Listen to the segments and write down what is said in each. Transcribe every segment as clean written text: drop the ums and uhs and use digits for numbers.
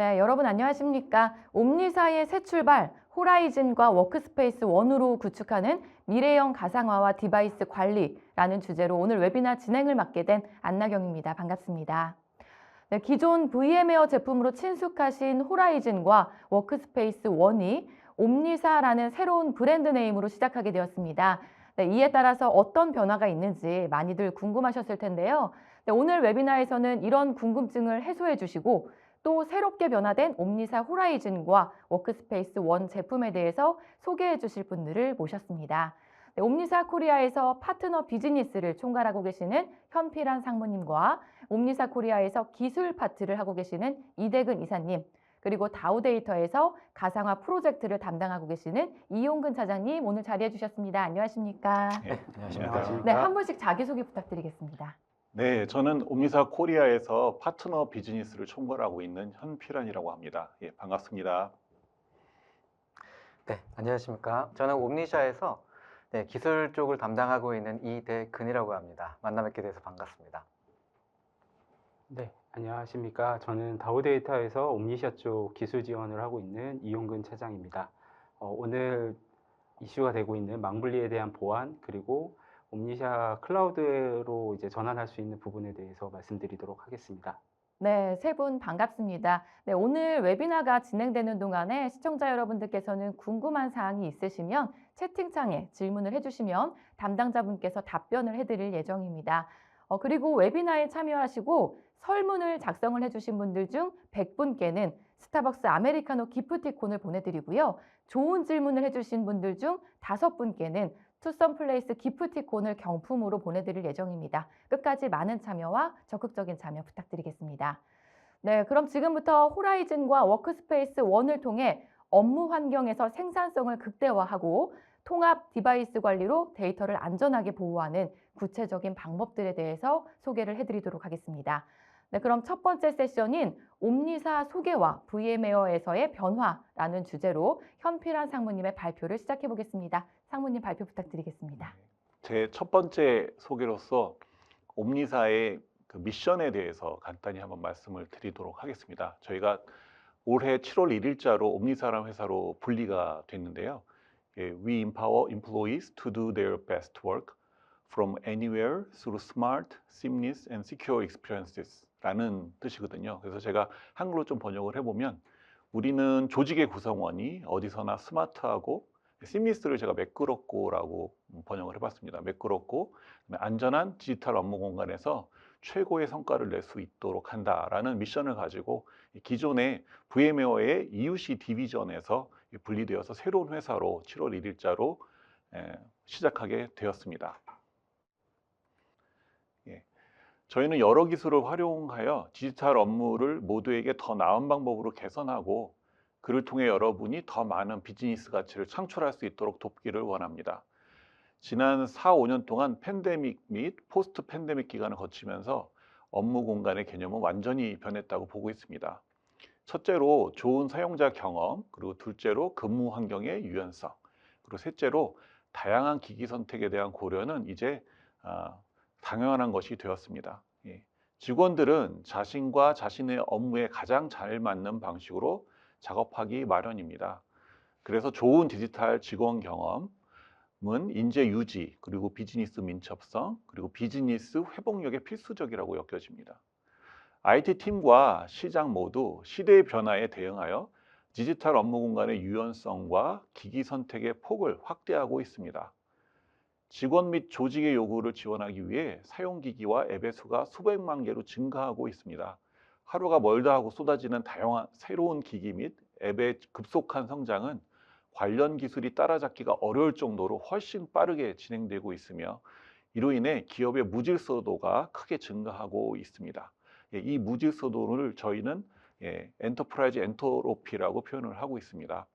네, 여러분 안녕하십니까? 옴니사의 새 출발, 호라이즌과 워크스페이스 원으로 구축하는 미래형 가상화와 디바이스 관리라는 주제로 오늘 웨비나 진행을 맡게 된 안나경입니다. 반갑습니다. 네, 기존 VM웨어 제품으로 친숙하신 호라이즌과 워크스페이스 원이 옴니사라는 새로운 브랜드 네임으로 시작하게 되었습니다. 네, 이에 따라서 어떤 변화가 있는지 많이들 궁금하셨을 텐데요. 네, 오늘 웨비나에서는 이런 궁금증을 해소해 주시고 또 새롭게 변화된 옴니사 호라이즌과 워크스페이스 원 제품에 대해서 소개해 주실 분들을 모셨습니다. 네, 옴니사 코리아에서 파트너 비즈니스를 총괄하고 계시는 현필한 상무님과 옴니사 코리아에서 기술 파트를 하고 계시는 이대근 이사님, 그리고 다우데이터에서 가상화 프로젝트를 담당하고 계시는 이용근 차장님 오늘 자리해 주셨습니다. 안녕하십니까? 네, 안녕하십니까. 네, 한 분씩 자기소개 부탁드리겠습니다. 네, 저는 옴니사 코리아에서 파트너 비즈니스를 총괄하고 있는 현필환이라고 합니다. 예, 반갑습니다. 네, 안녕하십니까. 저는 옴니샤에서 기술 쪽을 담당하고 있는 이대근이라고 합니다. 만나 뵙게 돼서 반갑습니다. 네, 안녕하십니까. 저는 다우데이터에서 옴니샤 쪽 기술 지원을 하고 있는 이용근 차장입니다. 오늘 이슈가 되고 있는 망분리에 대한 보안, 그리고 옴니샤 클라우드로 이제 전환할 수 있는 부분에 대해서 말씀드리도록 하겠습니다. 네, 세 분 반갑습니다. 네, 오늘 웨비나가 진행되는 동안에 시청자 여러분들께서는 궁금한 사항이 있으시면 채팅창에 질문을 해주시면 담당자분께서 답변을 해드릴 예정입니다. 그리고 웨비나에 참여하시고 설문을 작성을 해주신 분들 중 100분께는 스타벅스 아메리카노 기프티콘을 보내드리고요. 좋은 질문을 해주신 분들 중 5분께는 투썸플레이스 기프티콘을 경품으로 보내드릴 예정입니다. 끝까지 많은 참여와 적극적인 참여 부탁드리겠습니다. 네, 그럼 지금부터 호라이즌과 워크스페이스 원을 통해 업무 환경에서 생산성을 극대화하고 통합 디바이스 관리로 데이터를 안전하게 보호하는 구체적인 방법들에 대해서 소개를 해드리도록 하겠습니다. 네, 그럼 첫 번째 세션인 옴니사 소개와 VM웨어에서의 변화라는 주제로 현필한 상무님의 발표를 시작해 보겠습니다. 상무님 발표 부탁드리겠습니다. 제 첫 번째 소개로서 옴니사의 그 미션에 대해서 간단히 한번 말씀을 드리도록 하겠습니다. 저희가 올해 7월 1일자로 옴니사라는 회사로 분리가 됐는데요. We empower employees to do their best work from anywhere through smart, seamless and secure experiences 라는 뜻이거든요. 그래서 제가 한글로 좀 번역을 해보면 우리는 조직의 구성원이 어디서나 스마트하고 시미스를 제가 매끄럽고라고 번역을 해봤습니다. 매끄럽고 안전한 디지털 업무 공간에서 최고의 성과를 낼 수 있도록 한다라는 미션을 가지고 기존의 VM웨어의 EUC 디비전에서 분리되어서 새로운 회사로 7월 1일자로 시작하게 되었습니다. 저희는 여러 기술을 활용하여 디지털 업무를 모두에게 더 나은 방법으로 개선하고 그를 통해 여러분이 더 많은 비즈니스 가치를 창출할 수 있도록 돕기를 원합니다. 지난 4, 5년 동안 팬데믹 및 포스트 팬데믹 기간을 거치면서 업무 공간의 개념은 완전히 변했다고 보고 있습니다. 첫째로 좋은 사용자 경험, 그리고 둘째로 근무 환경의 유연성, 그리고 셋째로 다양한 기기 선택에 대한 고려는 이제 당연한 것이 되었습니다. 직원들은 자신과 자신의 업무에 가장 잘 맞는 방식으로 작업하기 마련입니다. 그래서 좋은 디지털 직원 경험은 인재 유지, 그리고 비즈니스 민첩성, 그리고 비즈니스 회복력에 필수적이라고 여겨집니다. IT팀과 시장 모두 시대의 변화에 대응하여 디지털 업무 공간의 유연성과 기기 선택의 폭을 확대하고 있습니다. 직원 및 조직의 요구를 지원하기 위해 사용기기와 앱의 수가 수백만 개로 증가하고 있습니다. 하루가 멀다 하고 쏟아지는 다양한 새로운 기기 및 앱의 급속한 성장은 관련 기술이 따라잡기가 어려울 정도로 훨씬 빠르게 진행되고 있으며 이로 인해 기업의 무질서도가 크게 증가하고 있습니다. 이 무질서도를 저희는 엔터프라이즈 엔트로피라고 표현을 하고 있습니다.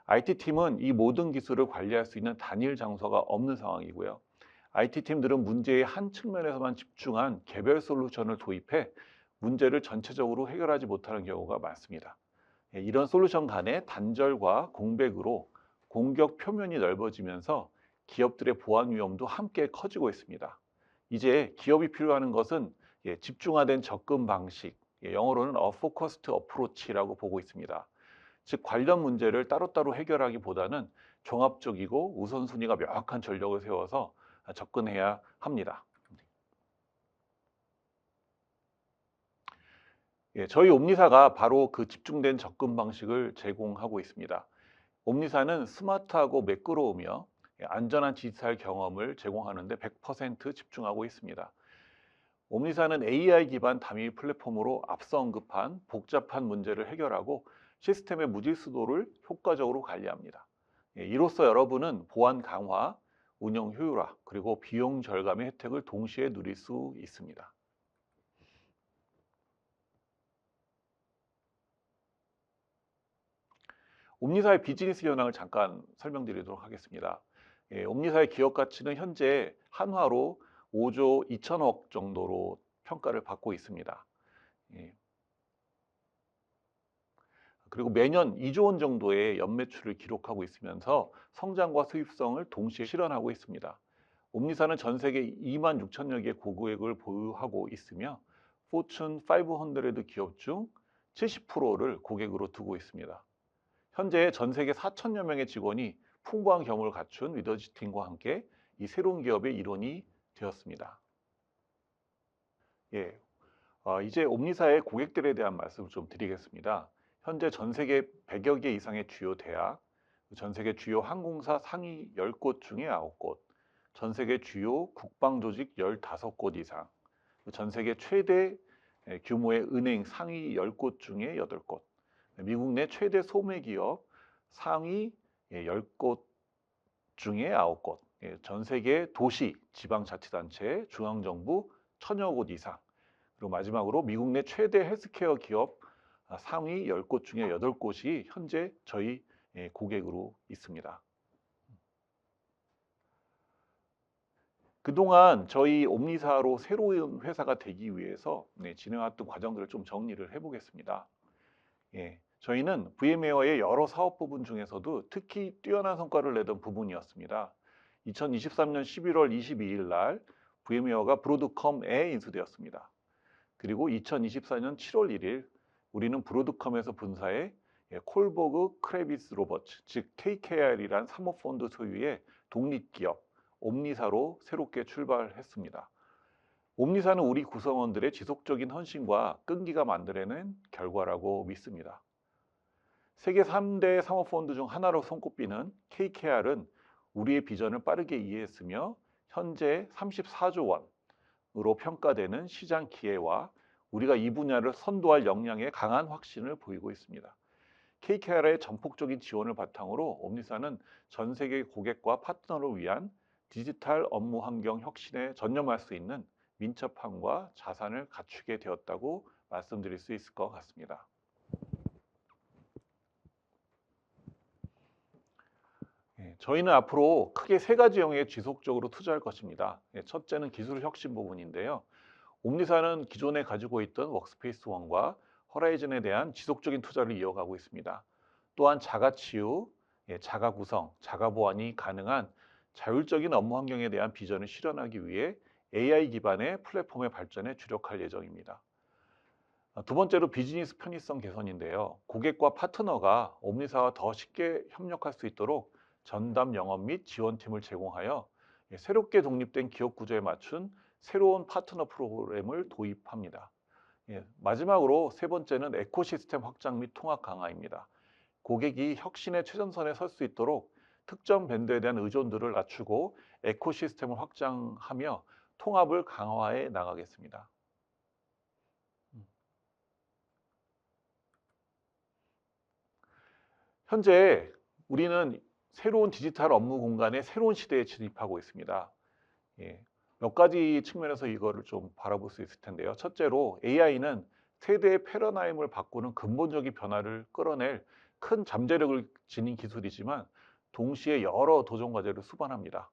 IT팀은 이 모든 기술을 관리할 수 있는 단일 장소가 없는 상황이고요. IT팀들은 문제의 한 측면에서만 집중한 개별 솔루션을 도입해 문제를 전체적으로 해결하지 못하는 경우가 많습니다. 이런 솔루션 간의 단절과 공백으로 공격 표면이 넓어지면서 기업들의 보안 위험도 함께 커지고 있습니다. 이제 기업이 필요한 것은 집중화된 접근 방식, 영어로는 a focused approach라고 보고 있습니다. 즉 관련 문제를 따로따로 해결하기보다는 종합적이고 우선순위가 명확한 전력을 세워서 접근해야 합니다. 저희 옴니사가 바로 그 집중된 접근 방식을 제공하고 있습니다. 옴니사는 스마트하고 매끄러우며 안전한 디지털 경험을 제공하는 데 100% 집중하고 있습니다. 옴니사는 AI 기반 담임 플랫폼으로 앞서 언급한 복잡한 문제를 해결하고 시스템의 무질서도를 효과적으로 관리합니다. 이로써 여러분은 보안 강화, 운영 효율화, 그리고 비용 절감의 혜택을 동시에 누릴 수 있습니다. 옴니사의 비즈니스 현황을 잠깐 설명드리도록 하겠습니다. 옴니사의 기업 가치는 현재 한화로 5조 2천억 정도로 평가를 받고 있습니다. 그리고 매년 2조 원 정도의 연매출을 기록하고 있으면서 성장과 수익성을 동시에 실현하고 있습니다. 옴니사는 전 세계 2만 6천여 개의 고객을 보유하고 있으며 포춘 500 기업 중 70%를 고객으로 두고 있습니다. 현재 전 세계 4천여 명의 직원이 풍부한 경험을 갖춘 리더십 팀과 함께 이 새로운 기업의 일원이 되었습니다. 이제 옴니사의 고객들에 대한 말씀을 좀 드리겠습니다. 현재 전 세계 100여 개 이상의 주요 대학, 전 세계 주요 항공사 상위 10곳 중에 9곳, 전 세계 주요 국방조직 15곳 이상, 전 세계 최대 규모의 은행 상위 10곳 중에 8곳, 미국 내 최대 소매기업 상위 10곳 중에 9곳, 전 세계 도시, 지방자치단체, 중앙정부 1000여 곳 이상, 그리고 마지막으로 미국 내 최대 헬스케어 기업 상위 10곳 중에 8곳이 현재 저희 고객으로 있습니다. 그동안 저희 옴니사로 새로운 회사가 되기 위해서 진행했던 과정들을 좀 정리를 해보겠습니다. 저희는 VM웨어의 여러 사업 부분 중에서도 특히 뛰어난 성과를 내던 부분이었습니다. 2023년 11월 22일 날 VM웨어가 브로드컴에 인수되었습니다. 그리고 2024년 7월 1일 우리는 브로드컴에서 분사해 콜버그 크레비스 로버츠, 즉 KKR이란 사모펀드 소유의 독립기업 옴니사로 새롭게 출발했습니다. 옴니사는 우리 구성원들의 지속적인 헌신과 끈기가 만들어낸 결과라고 믿습니다. 세계 3대 사모펀드 중 하나로 손꼽히는 KKR은 우리의 비전을 빠르게 이해했으며 현재 34조 원으로 평가되는 시장 기회와 우리가 이 분야를 선도할 역량에 강한 확신을 보이고 있습니다. KKR의 전폭적인 지원을 바탕으로 옴니사는 전 세계 고객과 파트너를 위한 디지털 업무 환경 혁신에 전념할 수 있는 민첩함과 자산을 갖추게 되었다고 말씀드릴 수 있을 것 같습니다. 저희는 앞으로 크게 세 가지 영역에 지속적으로 투자할 것입니다. 첫째는 기술 혁신 부분인데요. 옴니사는 기존에 가지고 있던 워크스페이스 원과 허라이즌에 대한 지속적인 투자를 이어가고 있습니다. 또한 자가 치유, 자가 구성, 자가 보완이 가능한 자율적인 업무 환경에 대한 비전을 실현하기 위해 AI 기반의 플랫폼의 발전에 주력할 예정입니다. 두 번째로 비즈니스 편의성 개선인데요. 고객과 파트너가 옴니사와 더 쉽게 협력할 수 있도록 전담 영업 및 지원팀을 제공하여 새롭게 독립된 기업 구조에 맞춘 새로운 파트너 프로그램을 도입합니다. 마지막으로 세 번째는 에코시스템 확장 및 통합 강화입니다. 고객이 혁신의 최전선에 설 수 있도록 특정 밴드에 대한 의존도를 낮추고 에코시스템을 확장하며 통합을 강화해 나가겠습니다. 현재 우리는 새로운 디지털 업무 공간의 새로운 시대에 진입하고 있습니다. 몇 가지 측면에서 이거를 좀 바라볼 수 있을 텐데요. 첫째로 AI는 세대의 패러다임을 바꾸는 근본적인 변화를 끌어낼 큰 잠재력을 지닌 기술이지만 동시에 여러 도전 과제를 수반합니다.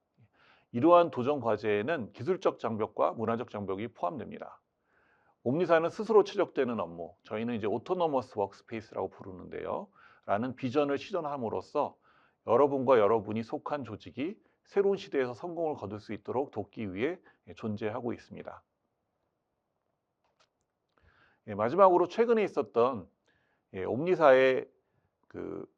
이러한 도전 과제에는 기술적 장벽과 문화적 장벽이 포함됩니다. 옴니사는 스스로 최적되는 업무, 저희는 이제 오토노머스 워크스페이스라고 부르는데요. 라는 비전을 실현함으로써 여러분과 여러분이 속한 조직이 새로운 시대에서 성공을 거둘 수 있도록 돕기 위해 존재하고 있습니다. 예, 마지막으로 최근에 있었던 옴니사의 그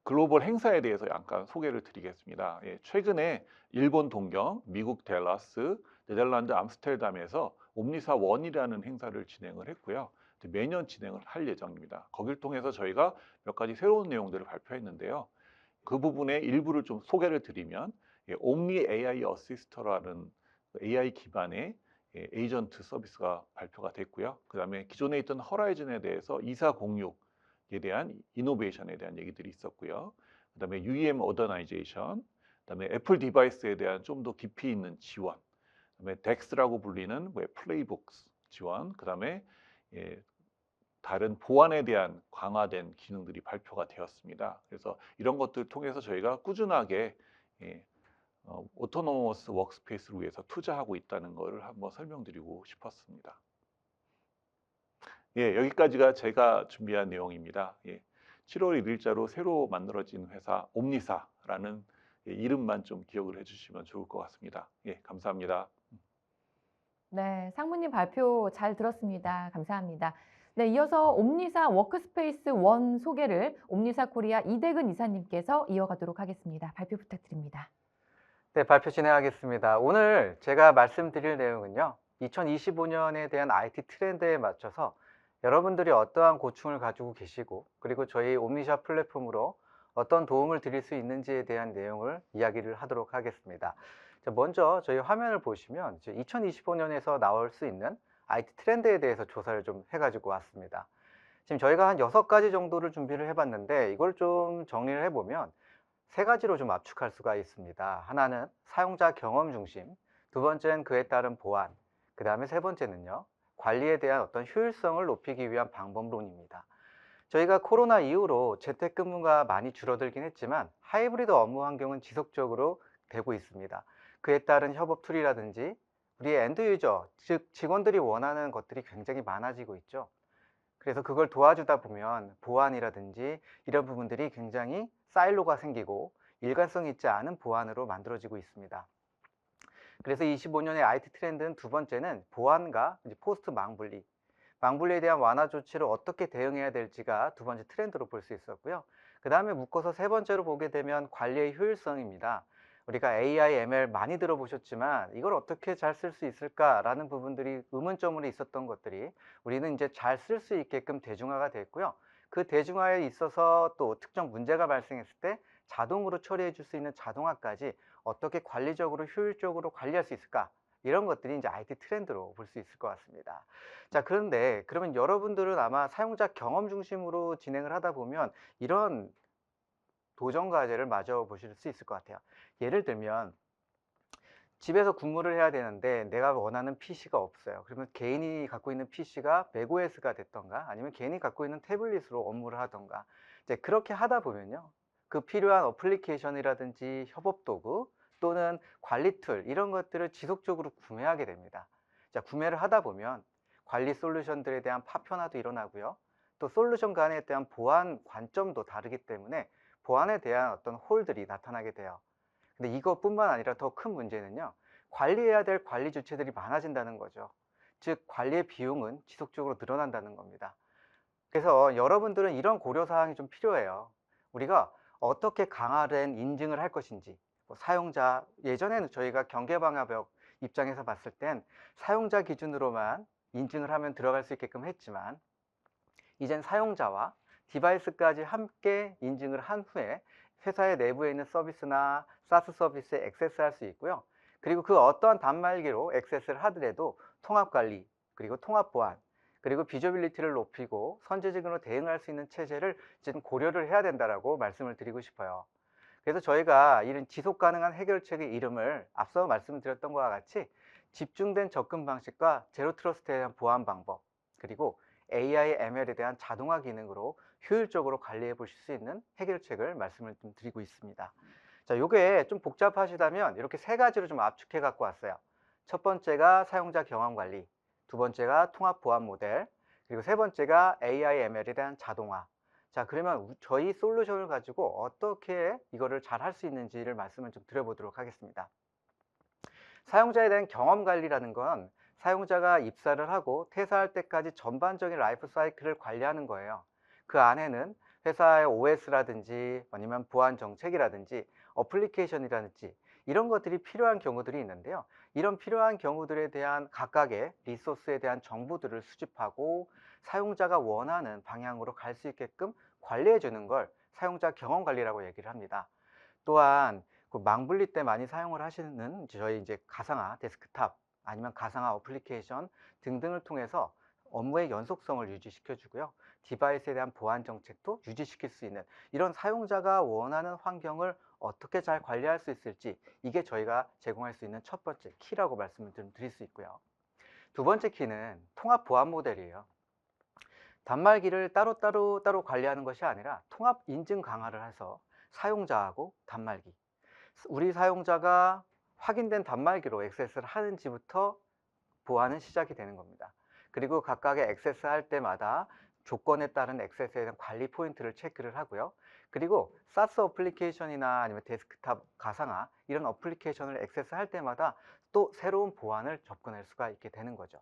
글로벌 행사에 대해서 약간 소개를 드리겠습니다. 예, 최근에 일본 동경, 미국 댈러스, 네덜란드 암스테르담에서 옴니사 원이라는 행사를 진행을 했고요. 매년 진행을 할 예정입니다. 거길 통해서 저희가 몇 가지 새로운 내용들을 발표했는데요. 그 부분의 일부를 좀 소개를 드리면 옴니 AI 어시스터라는 AI 기반의 에이전트 서비스가 발표가 됐고요. 그 다음에 기존에 있던 허라이즌에 대해서 2406에 대한 이노베이션에 대한 얘기들이 있었고요. 그 다음에 UEM 어더나이제이션, 그 다음에 애플 디바이스에 대한 좀 더 깊이 있는 지원, 그 다음에 덱스라고 불리는 플레이북스 지원, 그 다음에 다른 보안에 대한 강화된 기능들이 발표가 되었습니다. 그래서 이런 것들을 통해서 저희가 꾸준하게 오토노머스 워크스페이스를 위해서 투자하고 있다는 것을 한번 설명드리고 싶었습니다. 예, 여기까지가 제가 준비한 내용입니다. 7월 1일자로 새로 만들어진 회사 옴니사라는 이름만 좀 기억을 해주시면 좋을 것 같습니다. 예, 감사합니다. 네, 상무님 발표 잘 들었습니다. 감사합니다. 네, 이어서 옴니사 워크스페이스 원 소개를 옴니사 코리아 이대근 이사님께서 이어가도록 하겠습니다. 발표 부탁드립니다. 네, 발표 진행하겠습니다. 오늘 제가 말씀드릴 내용은요, 2025년에 대한 IT 트렌드에 맞춰서 여러분들이 어떠한 고충을 가지고 계시고, 그리고 저희 옴니샤 플랫폼으로 어떤 도움을 드릴 수 있는지에 대한 내용을 이야기를 하도록 하겠습니다. 자, 먼저 저희 화면을 보시면 2025년에서 나올 수 있는 IT 트렌드에 대해서 조사를 좀 해가지고 왔습니다. 지금 저희가 한 6가지 정도를 준비를 해봤는데, 이걸 좀 정리를 해보면 3가지로 좀 압축할 수가 있습니다. 하나는 사용자 경험 중심, 두 번째는 그에 따른 보안, 그 다음에 세 번째는요, 관리에 대한 어떤 효율성을 높이기 위한 방법론입니다. 저희가 코로나 이후로 재택근무가 많이 줄어들긴 했지만 하이브리드 업무 환경은 지속적으로 되고 있습니다. 그에 따른 협업 툴이라든지 우리 엔드 유저, 즉 직원들이 원하는 것들이 굉장히 많아지고 있죠. 그래서 그걸 도와주다 보면 보안이라든지 이런 부분들이 굉장히 사일로가 생기고 일관성 있지 않은 보안으로 만들어지고 있습니다. 그래서 25년의 IT 트렌드는 두 번째는 보안과 이제 포스트 망분리, 망분리에 대한 완화 조치를 어떻게 대응해야 될지가 두 번째 트렌드로 볼 수 있었고요. 그 다음에 묶어서 세 번째로 보게 되면 관리의 효율성입니다. 우리가 AI, ML 많이 들어보셨지만 이걸 어떻게 잘 쓸 수 있을까라는 부분들이 의문점으로 있었던 것들이 우리는 이제 잘 쓸 수 있게끔 대중화가 됐고요. 그 대중화에 있어서 또 특정 문제가 발생했을 때 자동으로 처리해 줄 수 있는 자동화까지 어떻게 관리적으로 효율적으로 관리할 수 있을까? 이런 것들이 이제 IT 트렌드로 볼 수 있을 것 같습니다. 자, 그런데 그러면 여러분들은 아마 사용자 경험 중심으로 진행을 하다 보면 이런 도전 과제를 마저 보실 수 있을 것 같아요. 예를 들면 집에서 근무를 해야 되는데 내가 원하는 PC가 없어요. 그러면 개인이 갖고 있는 PC가 맥OS가 됐던가 아니면 개인이 갖고 있는 태블릿으로 업무를 하던가 이제 그렇게 하다 보면요, 그 필요한 어플리케이션이라든지 협업 도구 또는 관리 툴 이런 것들을 지속적으로 구매하게 됩니다. 자, 구매를 하다 보면 관리 솔루션들에 대한 파편화도 일어나고요, 또 솔루션 간에 대한 보안 관점도 다르기 때문에 보안에 대한 어떤 홀들이 나타나게 돼요. 근데 이것뿐만 아니라 더 큰 문제는요, 관리해야 될 관리 주체들이 많아진다는 거죠. 즉 관리의 비용은 지속적으로 늘어난다는 겁니다. 그래서 여러분들은 이런 고려사항이 좀 필요해요. 우리가 어떻게 강화된 인증을 할 것인지, 사용자, 예전에는 저희가 경계방화벽 입장에서 봤을 땐 사용자 기준으로만 인증을 하면 들어갈 수 있게끔 했지만 이젠 사용자와 디바이스까지 함께 인증을 한 후에 회사의 내부에 있는 서비스나 사스 서비스에 액세스할 수 있고요. 그리고 그 어떠한 단말기로 액세스를 하더라도 통합 관리, 그리고 통합 보안, 그리고 비저빌리티를 높이고 선제적으로 대응할 수 있는 체제를 지금 고려를 해야 된다라고 말씀을 드리고 싶어요. 그래서 저희가 이런 지속 가능한 해결책의 이름을 앞서 말씀드렸던 것과 같이 집중된 접근 방식과 제로 트러스트에 대한 보안 방법, 그리고 AI, ML에 대한 자동화 기능으로 효율적으로 관리해 보실 수 있는 해결책을 말씀을 좀 드리고 있습니다. 자, 요게 좀 복잡하시다면 이렇게 3가지로 좀 압축해 갖고 왔어요. 첫 번째가 사용자 경험 관리, 두 번째가 통합 보안 모델, 그리고 세 번째가 AI, ML에 대한 자동화. 자, 그러면 저희 솔루션을 가지고 어떻게 이거를 잘 할 수 있는지를 말씀을 좀 드려보도록 하겠습니다. 사용자에 대한 경험 관리라는 건 사용자가 입사를 하고 퇴사할 때까지 전반적인 라이프 사이클을 관리하는 거예요. 그 안에는 회사의 OS라든지 아니면 보안 정책이라든지 어플리케이션이라든지 이런 것들이 필요한 경우들이 있는데요. 이런 필요한 경우들에 대한 각각의 리소스에 대한 정보들을 수집하고 사용자가 원하는 방향으로 갈 수 있게끔 관리해 주는 걸 사용자 경험 관리라고 얘기를 합니다. 또한 그 망분리 때 많이 사용을 하시는 저희 이제 가상화 데스크탑 아니면 가상화 어플리케이션 등등을 통해서 업무의 연속성을 유지시켜 주고요. 디바이스에 대한 보안 정책도 유지시킬 수 있는 이런 사용자가 원하는 환경을 어떻게 잘 관리할 수 있을지, 이게 저희가 제공할 수 있는 첫 번째 키라고 말씀을 좀 드릴 수 있고요. 두 번째 키는 통합 보안 모델이에요. 단말기를 따로 관리하는 것이 아니라 통합 인증 강화를 해서 사용자하고 단말기, 우리 사용자가 확인된 단말기로 액세스를 하는지부터 보안은 시작이 되는 겁니다. 그리고 각각의 액세스 할 때마다 조건에 따른 액세스에 대한 관리 포인트를 체크를 하고요. 그리고 사스 어플리케이션이나 아니면 데스크탑 가상화 이런 어플리케이션을 액세스 할 때마다 또 새로운 보안을 접근할 수가 있게 되는 거죠.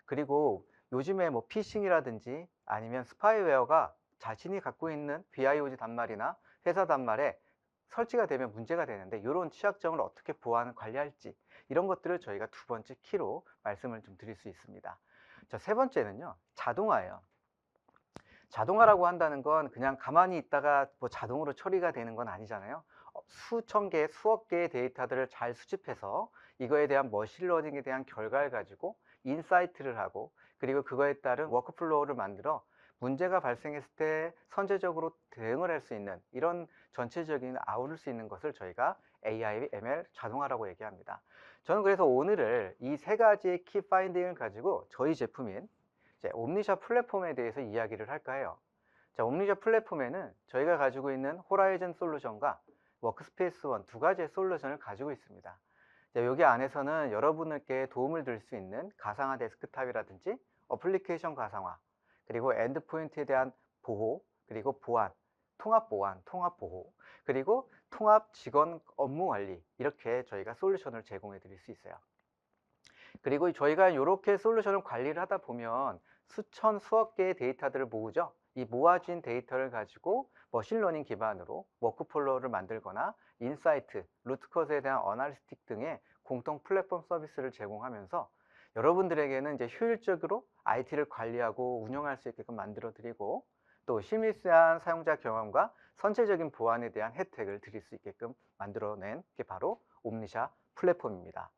그리고 요즘에 뭐 피싱이라든지 아니면 스파이웨어가 자신이 갖고 있는 BIOG 단말이나 회사 단말에 설치가 되면 문제가 되는데, 이런 취약점을 어떻게 보안 관리할지 이런 것들을 저희가 두 번째 키로 말씀을 좀 드릴 수 있습니다. 자, 세 번째는요, 자동화예요. 자동화라고 한다는 건 그냥 가만히 있다가 뭐 자동으로 처리가 되는 건 아니잖아요. 수천 개, 수억 개의 데이터들을 잘 수집해서 이거에 대한 머신러닝에 대한 결과를 가지고 인사이트를 하고, 그리고 그거에 따른 워크플로우를 만들어 문제가 발생했을 때 선제적으로 대응을 할 수 있는 이런 전체적인 아우를 수 있는 것을 저희가 AI, ML 자동화라고 얘기합니다. 저는 그래서 오늘을 이 세 가지의 키 파인딩을 가지고 저희 제품인 이제 옴니샤 플랫폼에 대해서 이야기를 할까 해요. 자, 옴니샤 플랫폼에는 저희가 가지고 있는 호라이즌 솔루션과 워크스페이스 원 두 가지의 솔루션을 가지고 있습니다. 자, 여기 안에서는 여러분께 도움을 줄 수 있는 가상화 데스크탑이라든지 어플리케이션 가상화, 그리고 엔드포인트에 대한 보호, 그리고 보안, 통합 보안, 통합 보호, 그리고 통합 직원 업무 관리, 이렇게 저희가 솔루션을 제공해 드릴 수 있어요. 그리고 저희가 이렇게 솔루션을 관리를 하다 보면 수천, 수억 개의 데이터들을 모으죠. 이 모아진 데이터를 가지고 머신러닝 기반으로 워크플로우를 만들거나 인사이트, 루트코즈에 대한 어나리스틱 등의 공통 플랫폼 서비스를 제공하면서 여러분들에게는 이제 효율적으로 IT를 관리하고 운영할 수 있게끔 만들어 드리고, 또 심리스한 사용자 경험과 선체적인 보안에 대한 혜택을 드릴 수 있게끔 만들어낸 게 바로 옴니샤 플랫폼입니다.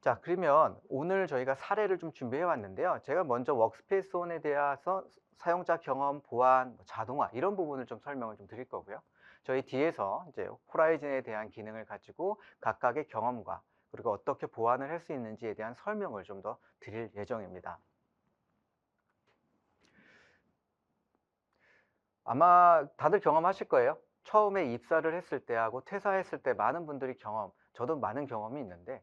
자, 그러면 오늘 저희가 사례를 좀 준비해 왔는데요. 제가 먼저 워크스페이스 온에 대해서 사용자 경험, 보안, 자동화 이런 부분을 좀 설명을 좀 드릴 거고요. 저희 뒤에서 이제 호라이즌에 대한 기능을 가지고 각각의 경험과 그리고 어떻게 보완을 할 수 있는지에 대한 설명을 좀 더 드릴 예정입니다. 아마 다들 경험하실 거예요. 처음에 입사를 했을 때하고 퇴사했을 때 많은 분들이 저도 많은 경험이 있는데,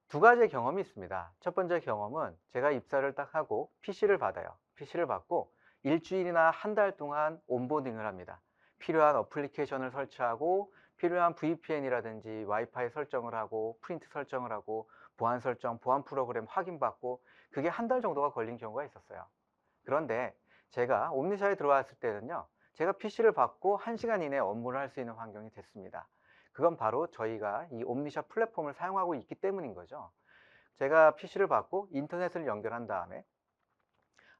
두 가지의 경험이 있습니다. 첫 번째 경험은 제가 입사를 딱 하고 PC를 받아요. PC를 받고 일주일이나 한 달 동안 온보딩을 합니다. 필요한 어플리케이션을 설치하고 필요한 VPN이라든지 와이파이 설정을 하고 프린트 설정을 하고 보안 설정, 보안 프로그램 확인받고, 그게 한 달 정도가 걸린 경우가 있었어요. 그런데 제가 옴니샤에 들어왔을 때는요, 제가 PC를 받고 1시간 이내에 업무를 할 수 있는 환경이 됐습니다. 그건 바로 저희가 이 옴니샤 플랫폼을 사용하고 있기 때문인 거죠. 제가 PC를 받고 인터넷을 연결한 다음에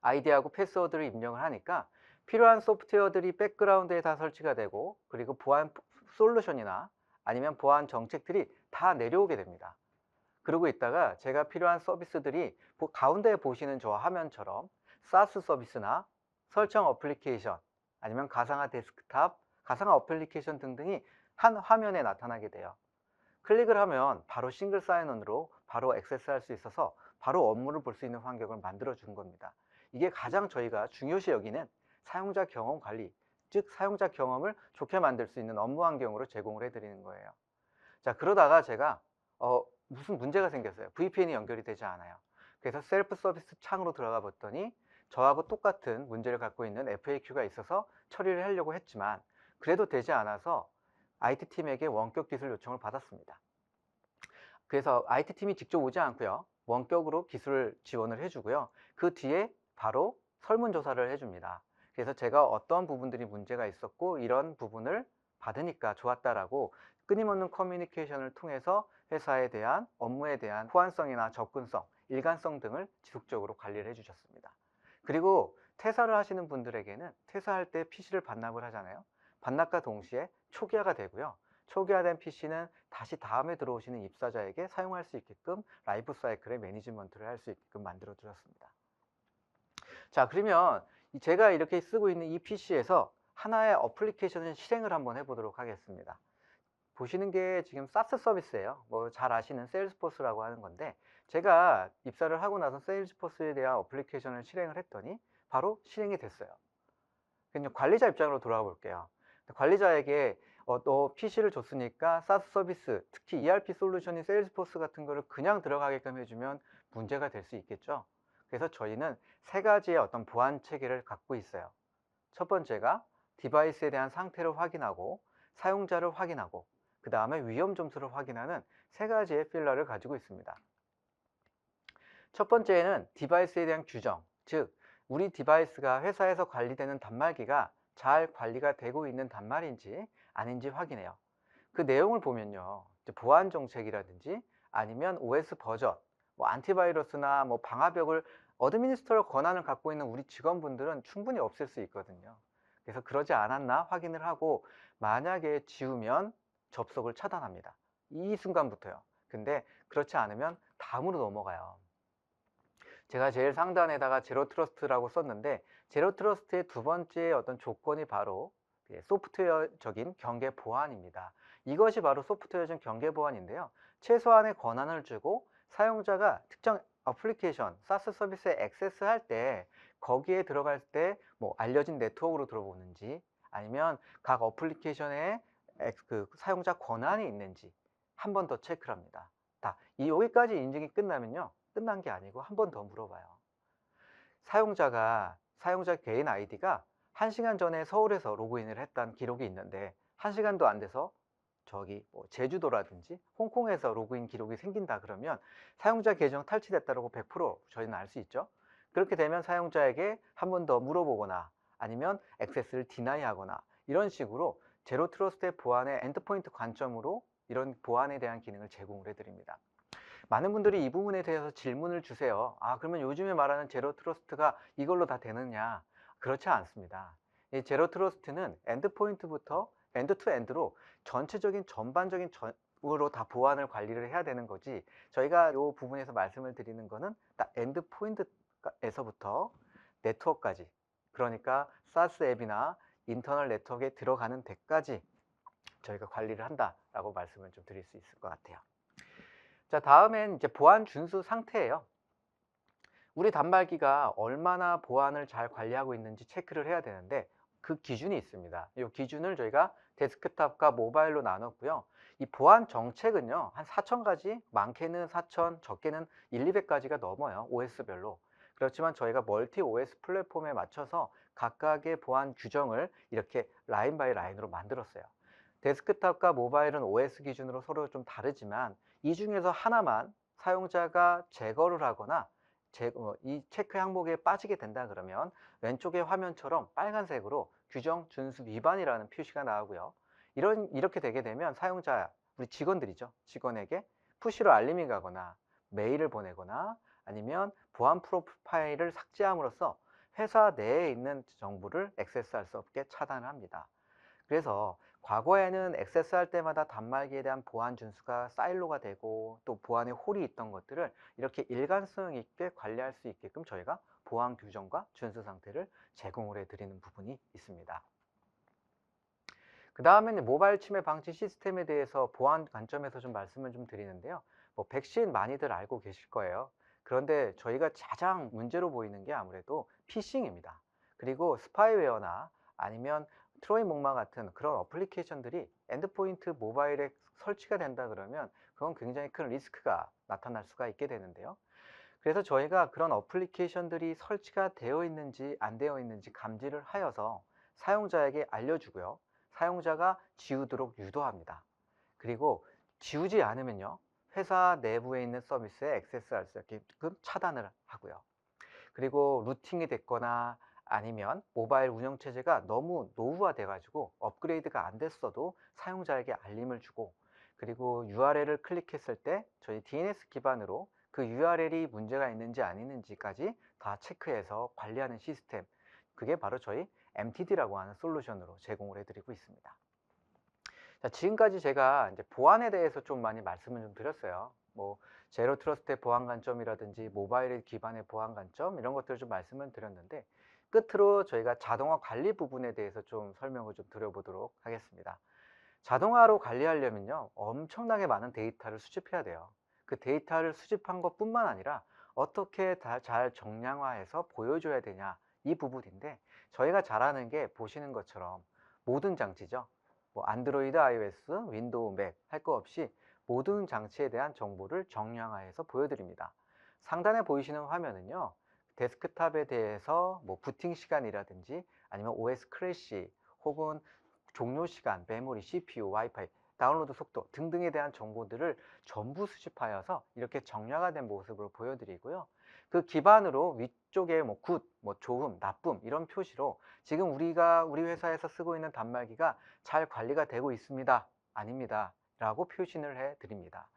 아이디하고 패스워드를 입력을 하니까 필요한 소프트웨어들이 백그라운드에 다 설치가 되고, 그리고 보안 솔루션이나 아니면 보안 정책들이 다 내려오게 됩니다. 그러고 있다가 제가 필요한 서비스들이 가운데 보시는 저 화면처럼 사스 서비스나 설정 어플리케이션 아니면 가상화 데스크탑, 가상화 어플리케이션 등등이 한 화면에 나타나게 돼요. 클릭을 하면 바로 싱글 사인온으로 바로 액세스할 수 있어서 바로 업무를 볼 수 있는 환경을 만들어 주는 겁니다. 이게 가장 저희가 중요시 여기는 사용자 경험 관리, 즉 사용자 경험을 좋게 만들 수 있는 업무 환경으로 제공을 해드리는 거예요. 자, 그러다가 제가 무슨 문제가 생겼어요. VPN이 연결이 되지 않아요. 그래서 셀프 서비스 창으로 들어가 봤더니 저하고 똑같은 문제를 갖고 있는 FAQ가 있어서 처리를 하려고 했지만 그래도 되지 않아서 IT팀에게 원격 기술 요청을 받았습니다. 그래서 IT팀이 직접 오지 않고요. 원격으로 기술 지원을 해주고요. 그 뒤에 바로 설문조사를 해줍니다. 그래서 제가 어떤 부분들이 문제가 있었고 이런 부분을 받으니까 좋았다라고 끊임없는 커뮤니케이션을 통해서 회사에 대한 업무에 대한 호환성이나 접근성, 일관성 등을 지속적으로 관리를 해주셨습니다. 그리고 퇴사를 하시는 분들에게는 퇴사할 때 PC를 반납을 하잖아요. 반납과 동시에 초기화가 되고요. 초기화된 PC는 다시 다음에 들어오시는 입사자에게 사용할 수 있게끔 라이프 사이클의 매니지먼트를 할 수 있게끔 만들어 드렸습니다. 자, 그러면 제가 이렇게 쓰고 있는 이 PC에서 하나의 어플리케이션을 실행을 한번 해보도록 하겠습니다. 보시는 게 지금 사스 서비스예요. 뭐 잘 아시는 세일즈포스라고 하는 건데, 제가 입사를 하고 나서 세일즈포스에 대한 어플리케이션을 실행을 했더니 바로 실행이 됐어요. 그냥 관리자 입장으로 돌아가 볼게요. 관리자에게 너 PC를 줬으니까 사스 서비스, 특히 ERP 솔루션인 세일즈포스 같은 거를 그냥 들어가게끔 해주면 문제가 될 수 있겠죠. 그래서 저희는 세 가지의 어떤 보안 체계를 갖고 있어요. 첫 번째가 디바이스에 대한 상태를 확인하고 사용자를 확인하고 그 다음에 위험 점수를 확인하는 세 가지의 필러를 가지고 있습니다. 첫 번째는 디바이스에 대한 규정, 즉 우리 디바이스가 회사에서 관리되는 단말기가 잘 관리가 되고 있는 단말인지 아닌지 확인해요. 그 내용을 보면요, 보안 정책이라든지 아니면 OS 버전, 뭐 안티바이러스나 뭐 방화벽을 어드미니스트럴 권한을 갖고 있는 우리 직원분들은 충분히 없앨 수 있거든요. 그래서 그러지 않았나 확인을 하고 만약에 지우면 접속을 차단합니다. 이 순간부터요. 근데 그렇지 않으면 다음으로 넘어가요. 제가 제일 상단에다가 제로 트러스트라고 썼는데, 제로 트러스트의 두 번째 어떤 조건이 바로 소프트웨어적인 경계 보안입니다. 이것이 바로 소프트웨어적인 경계 보안인데요. 최소한의 권한을 주고 사용자가 특정 어플리케이션, 사스 서비스에 액세스할 때 거기에 들어갈 때 뭐 알려진 네트워크로 들어오는지 아니면 각 어플리케이션에 그 사용자 권한이 있는지 한 번 더 체크를 합니다. 여기까지 인증이 끝나면요, 끝난 게 아니고 한 번 더 물어봐요. 사용자 개인 아이디가 1시간 전에 서울에서 로그인을 했다는 기록이 있는데 1시간도 안 돼서 저기 뭐 제주도라든지 홍콩에서 로그인 기록이 생긴다 그러면 사용자 계정 탈취됐다고 100% 저희는 알 수 있죠. 그렇게 되면 사용자에게 한 번 더 물어보거나 아니면 액세스를 디나이하거나 이런 식으로 제로 트러스트의 보안의 엔드포인트 관점으로 이런 보안에 대한 기능을 제공을 해드립니다. 많은 분들이 이 부분에 대해서 질문을 주세요. 그러면 요즘에 말하는 제로 트러스트가 이걸로 다 되느냐? 그렇지 않습니다. 이 제로 트러스트는 엔드포인트부터 엔드 투 엔드로 전체적인 전반적인 으로 다 보안을 관리를 해야 되는 거지, 저희가 이 부분에서 말씀을 드리는 거는 딱 엔드포인트에서부터 네트워크까지, 그러니까 사스 앱이나 인터널 네트워크에 들어가는 데까지 저희가 관리를 한다라고 말씀을 좀 드릴 수 있을 것 같아요. 자, 다음엔 이제 보안 준수 상태예요. 우리 단말기가 얼마나 보안을 잘 관리하고 있는지 체크를 해야 되는데 그 기준이 있습니다. 이 기준을 저희가 데스크탑과 모바일로 나눴고요. 이 보안 정책은요, 한 4,000가지, 많게는 4,000, 적게는 200가지가 넘어요. OS별로. 그렇지만 저희가 멀티 OS 플랫폼에 맞춰서 각각의 보안 규정을 이렇게 라인 바이 라인으로 만들었어요. 데스크탑과 모바일은 OS 기준으로 서로 좀 다르지만 이 중에서 하나만 사용자가 제거를 하거나 이 체크 항목에 빠지게 된다 그러면 왼쪽의 화면처럼 빨간색으로 규정 준수 위반이라는 표시가 나오고요. 이렇게 되게 되면 사용자, 우리 직원들이죠. 직원에게 푸시로 알림이 가거나 메일을 보내거나 아니면 보안 프로파일을 삭제함으로써 회사 내에 있는 정보를 액세스할 수 없게 차단을 합니다. 그래서 과거에는 액세스할 때마다 단말기에 대한 보안 준수가 사일로가 되고 또 보안에 홀이 있던 것들을 이렇게 일관성 있게 관리할 수 있게끔 저희가 보안 규정과 준수 상태를 제공을 해드리는 부분이 있습니다. 그 다음에는 모바일 침해 방지 시스템에 대해서 보안 관점에서 좀 말씀을 좀 드리는데요. 뭐 백신 많이들 알고 계실 거예요. 그런데 저희가 가장 문제로 보이는 게 아무래도 피싱입니다. 그리고 스파이웨어나 아니면 트로이 목마 같은 그런 어플리케이션들이 엔드포인트 모바일에 설치가 된다 그러면 그건 굉장히 큰 리스크가 나타날 수가 있게 되는데요. 그래서 저희가 그런 어플리케이션들이 설치가 되어 있는지 안 되어 있는지 감지를 하여서 사용자에게 알려주고요. 사용자가 지우도록 유도합니다. 그리고 지우지 않으면요, 회사 내부에 있는 서비스에 액세스할 수 있게끔 차단을 하고요. 그리고 루팅이 됐거나 아니면 모바일 운영체제가 너무 노후화돼 가지고 업그레이드가 안 됐어도 사용자에게 알림을 주고, 그리고 URL을 클릭했을 때 저희 DNS 기반으로 그 URL이 문제가 있는지 아니는지까지 다 체크해서 관리하는 시스템, 그게 바로 저희 MTD라고 하는 솔루션으로 제공을 해드리고 있습니다. 자, 지금까지 제가 이제 보안에 대해서 좀 많이 말씀을 좀 드렸어요. 뭐 제로 트러스트의 보안 관점이라든지 모바일 기반의 보안 관점, 이런 것들을 좀 말씀을 드렸는데, 끝으로 저희가 자동화 관리 부분에 대해서 좀 설명을 좀 드려보도록 하겠습니다. 자동화로 관리하려면요, 엄청나게 많은 데이터를 수집해야 돼요. 그 데이터를 수집한 것뿐만 아니라 어떻게 잘 정량화해서 보여줘야 되냐, 이 부분인데, 저희가 잘 아는 게 보시는 것처럼 모든 장치죠. 뭐 안드로이드, iOS, 윈도우, 맥 할 거 없이 모든 장치에 대한 정보를 정량화해서 보여드립니다. 상단에 보이시는 화면은요, 데스크탑에 대해서 뭐 부팅 시간이라든지 아니면 OS 크래시 혹은 종료 시간, 메모리, CPU, 와이파이, 다운로드 속도 등등에 대한 정보들을 전부 수집하여서 이렇게 정량화된 모습으로 보여드리고요. 그 기반으로 위쪽에 뭐 굿, 뭐 좋음, 나쁨 이런 표시로 지금 우리 회사에서 쓰고 있는 단말기가 잘 관리가 되고 있습니다, 아닙니다 라고 표시를 해 드립니다.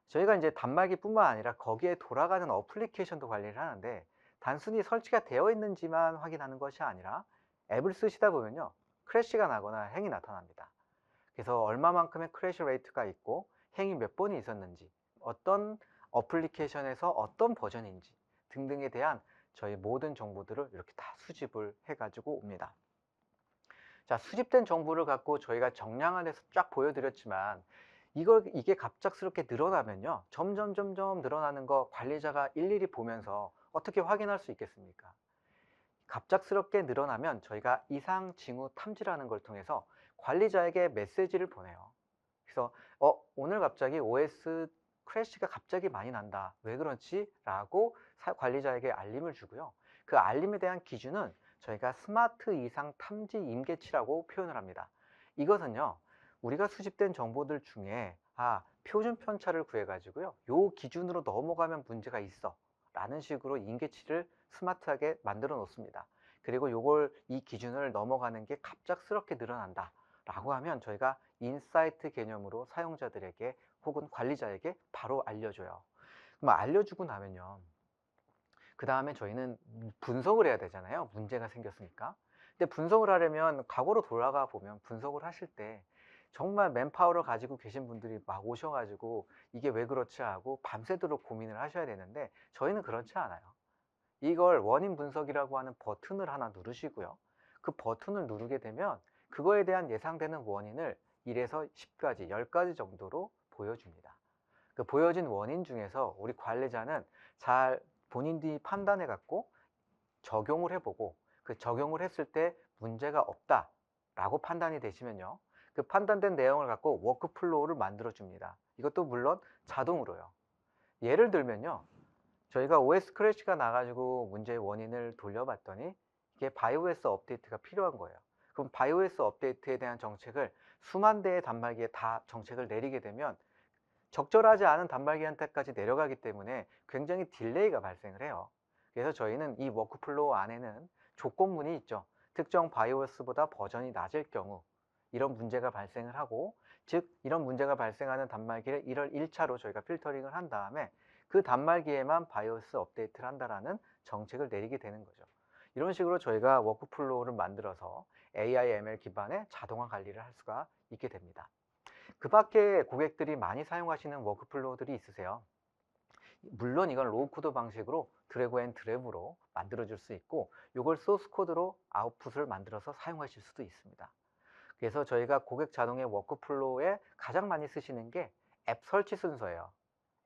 저희가 이제 단말기뿐만 아니라 거기에 돌아가는 어플리케이션도 관리를 하는데, 단순히 설치가 되어 있는지만 확인하는 것이 아니라 앱을 쓰시다 보면요, 크래시가 나거나 행이 나타납니다. 그래서 얼마만큼의 크래시 레이트가 있고 행이 몇 번이 있었는지, 어떤 어플리케이션에서 어떤 버전인지 등등에 대한 저희 모든 정보들을 이렇게 다 수집을 해 가지고 옵니다. 자, 수집된 정보를 갖고 저희가 정량화해서 쫙 보여드렸지만, 이게 갑작스럽게 늘어나면요, 점점 늘어나는 거 관리자가 일일이 보면서 어떻게 확인할 수 있겠습니까? 갑작스럽게 늘어나면 저희가 이상 징후 탐지라는 걸 통해서 관리자에게 메시지를 보내요. 그래서 오늘 갑자기 OS 크래시가 갑자기 많이 난다, 왜 그렇지? 라고 관리자에게 알림을 주고요. 그 알림에 대한 기준은 저희가 스마트 이상 탐지 임계치라고 표현을 합니다. 이것은요, 우리가 수집된 정보들 중에 표준 편차를 구해 가지고요, 요 기준으로 넘어가면 문제가 있어 라는 식으로 임계치를 스마트하게 만들어 놓습니다. 그리고 이 기준을 넘어가는 게 갑작스럽게 늘어난다 라고 하면 저희가 인사이트 개념으로 사용자들에게 혹은 관리자에게 바로 알려줘요. 그럼 알려주고 나면요, 그 다음에 저희는 분석을 해야 되잖아요, 문제가 생겼으니까. 근데 분석을 하려면 과거로 돌아가 보면 분석을 하실 때 정말 맨파워를 가지고 계신 분들이 막 오셔가지고 이게 왜 그렇지 하고 밤새도록 고민을 하셔야 되는데, 저희는 그렇지 않아요. 이걸 원인 분석이라고 하는 버튼을 하나 누르시고요, 그 버튼을 누르게 되면 그거에 대한 예상되는 원인을 1에서 10까지, 10가지 정도로 보여줍니다. 그 보여진 원인 중에서 우리 관리자는 잘 본인들이 판단해 갖고 적용을 해보고, 그 적용을 했을 때 문제가 없다 라고 판단이 되시면요, 그 판단된 내용을 갖고 워크플로우를 만들어 줍니다. 이것도 물론 자동으로요. 예를 들면요, 저희가 OS 크래시가 나가지고 문제의 원인을 돌려봤더니 이게 바이오스 업데이트가 필요한 거예요. 그럼 바이오스 업데이트에 대한 정책을 수만 대의 단말기에 다 정책을 내리게 되면 적절하지 않은 단말기한테까지 내려가기 때문에 굉장히 딜레이가 발생을 해요. 그래서 저희는 이 워크플로우 안에는 조건문이 있죠. 특정 바이오스보다 버전이 낮을 경우 이런 문제가 발생을 하고, 즉 이런 문제가 발생하는 단말기를 1차로 저희가 필터링을 한 다음에 그 단말기에만 바이오스 업데이트를 한다라는 정책을 내리게 되는 거죠. 이런 식으로 저희가 워크플로우를 만들어서 AI, ML 기반의 자동화 관리를 할 수가 있게 됩니다. 그 밖에 고객들이 많이 사용하시는 워크플로우들이 있으세요. 물론 이건 로우코드 방식으로 드래그 앤 드랩으로 만들어 줄 수 있고, 이걸 소스 코드로 아웃풋을 만들어서 사용하실 수도 있습니다. 그래서 저희가 고객 자동의 워크플로우에 가장 많이 쓰시는 게 앱 설치 순서예요.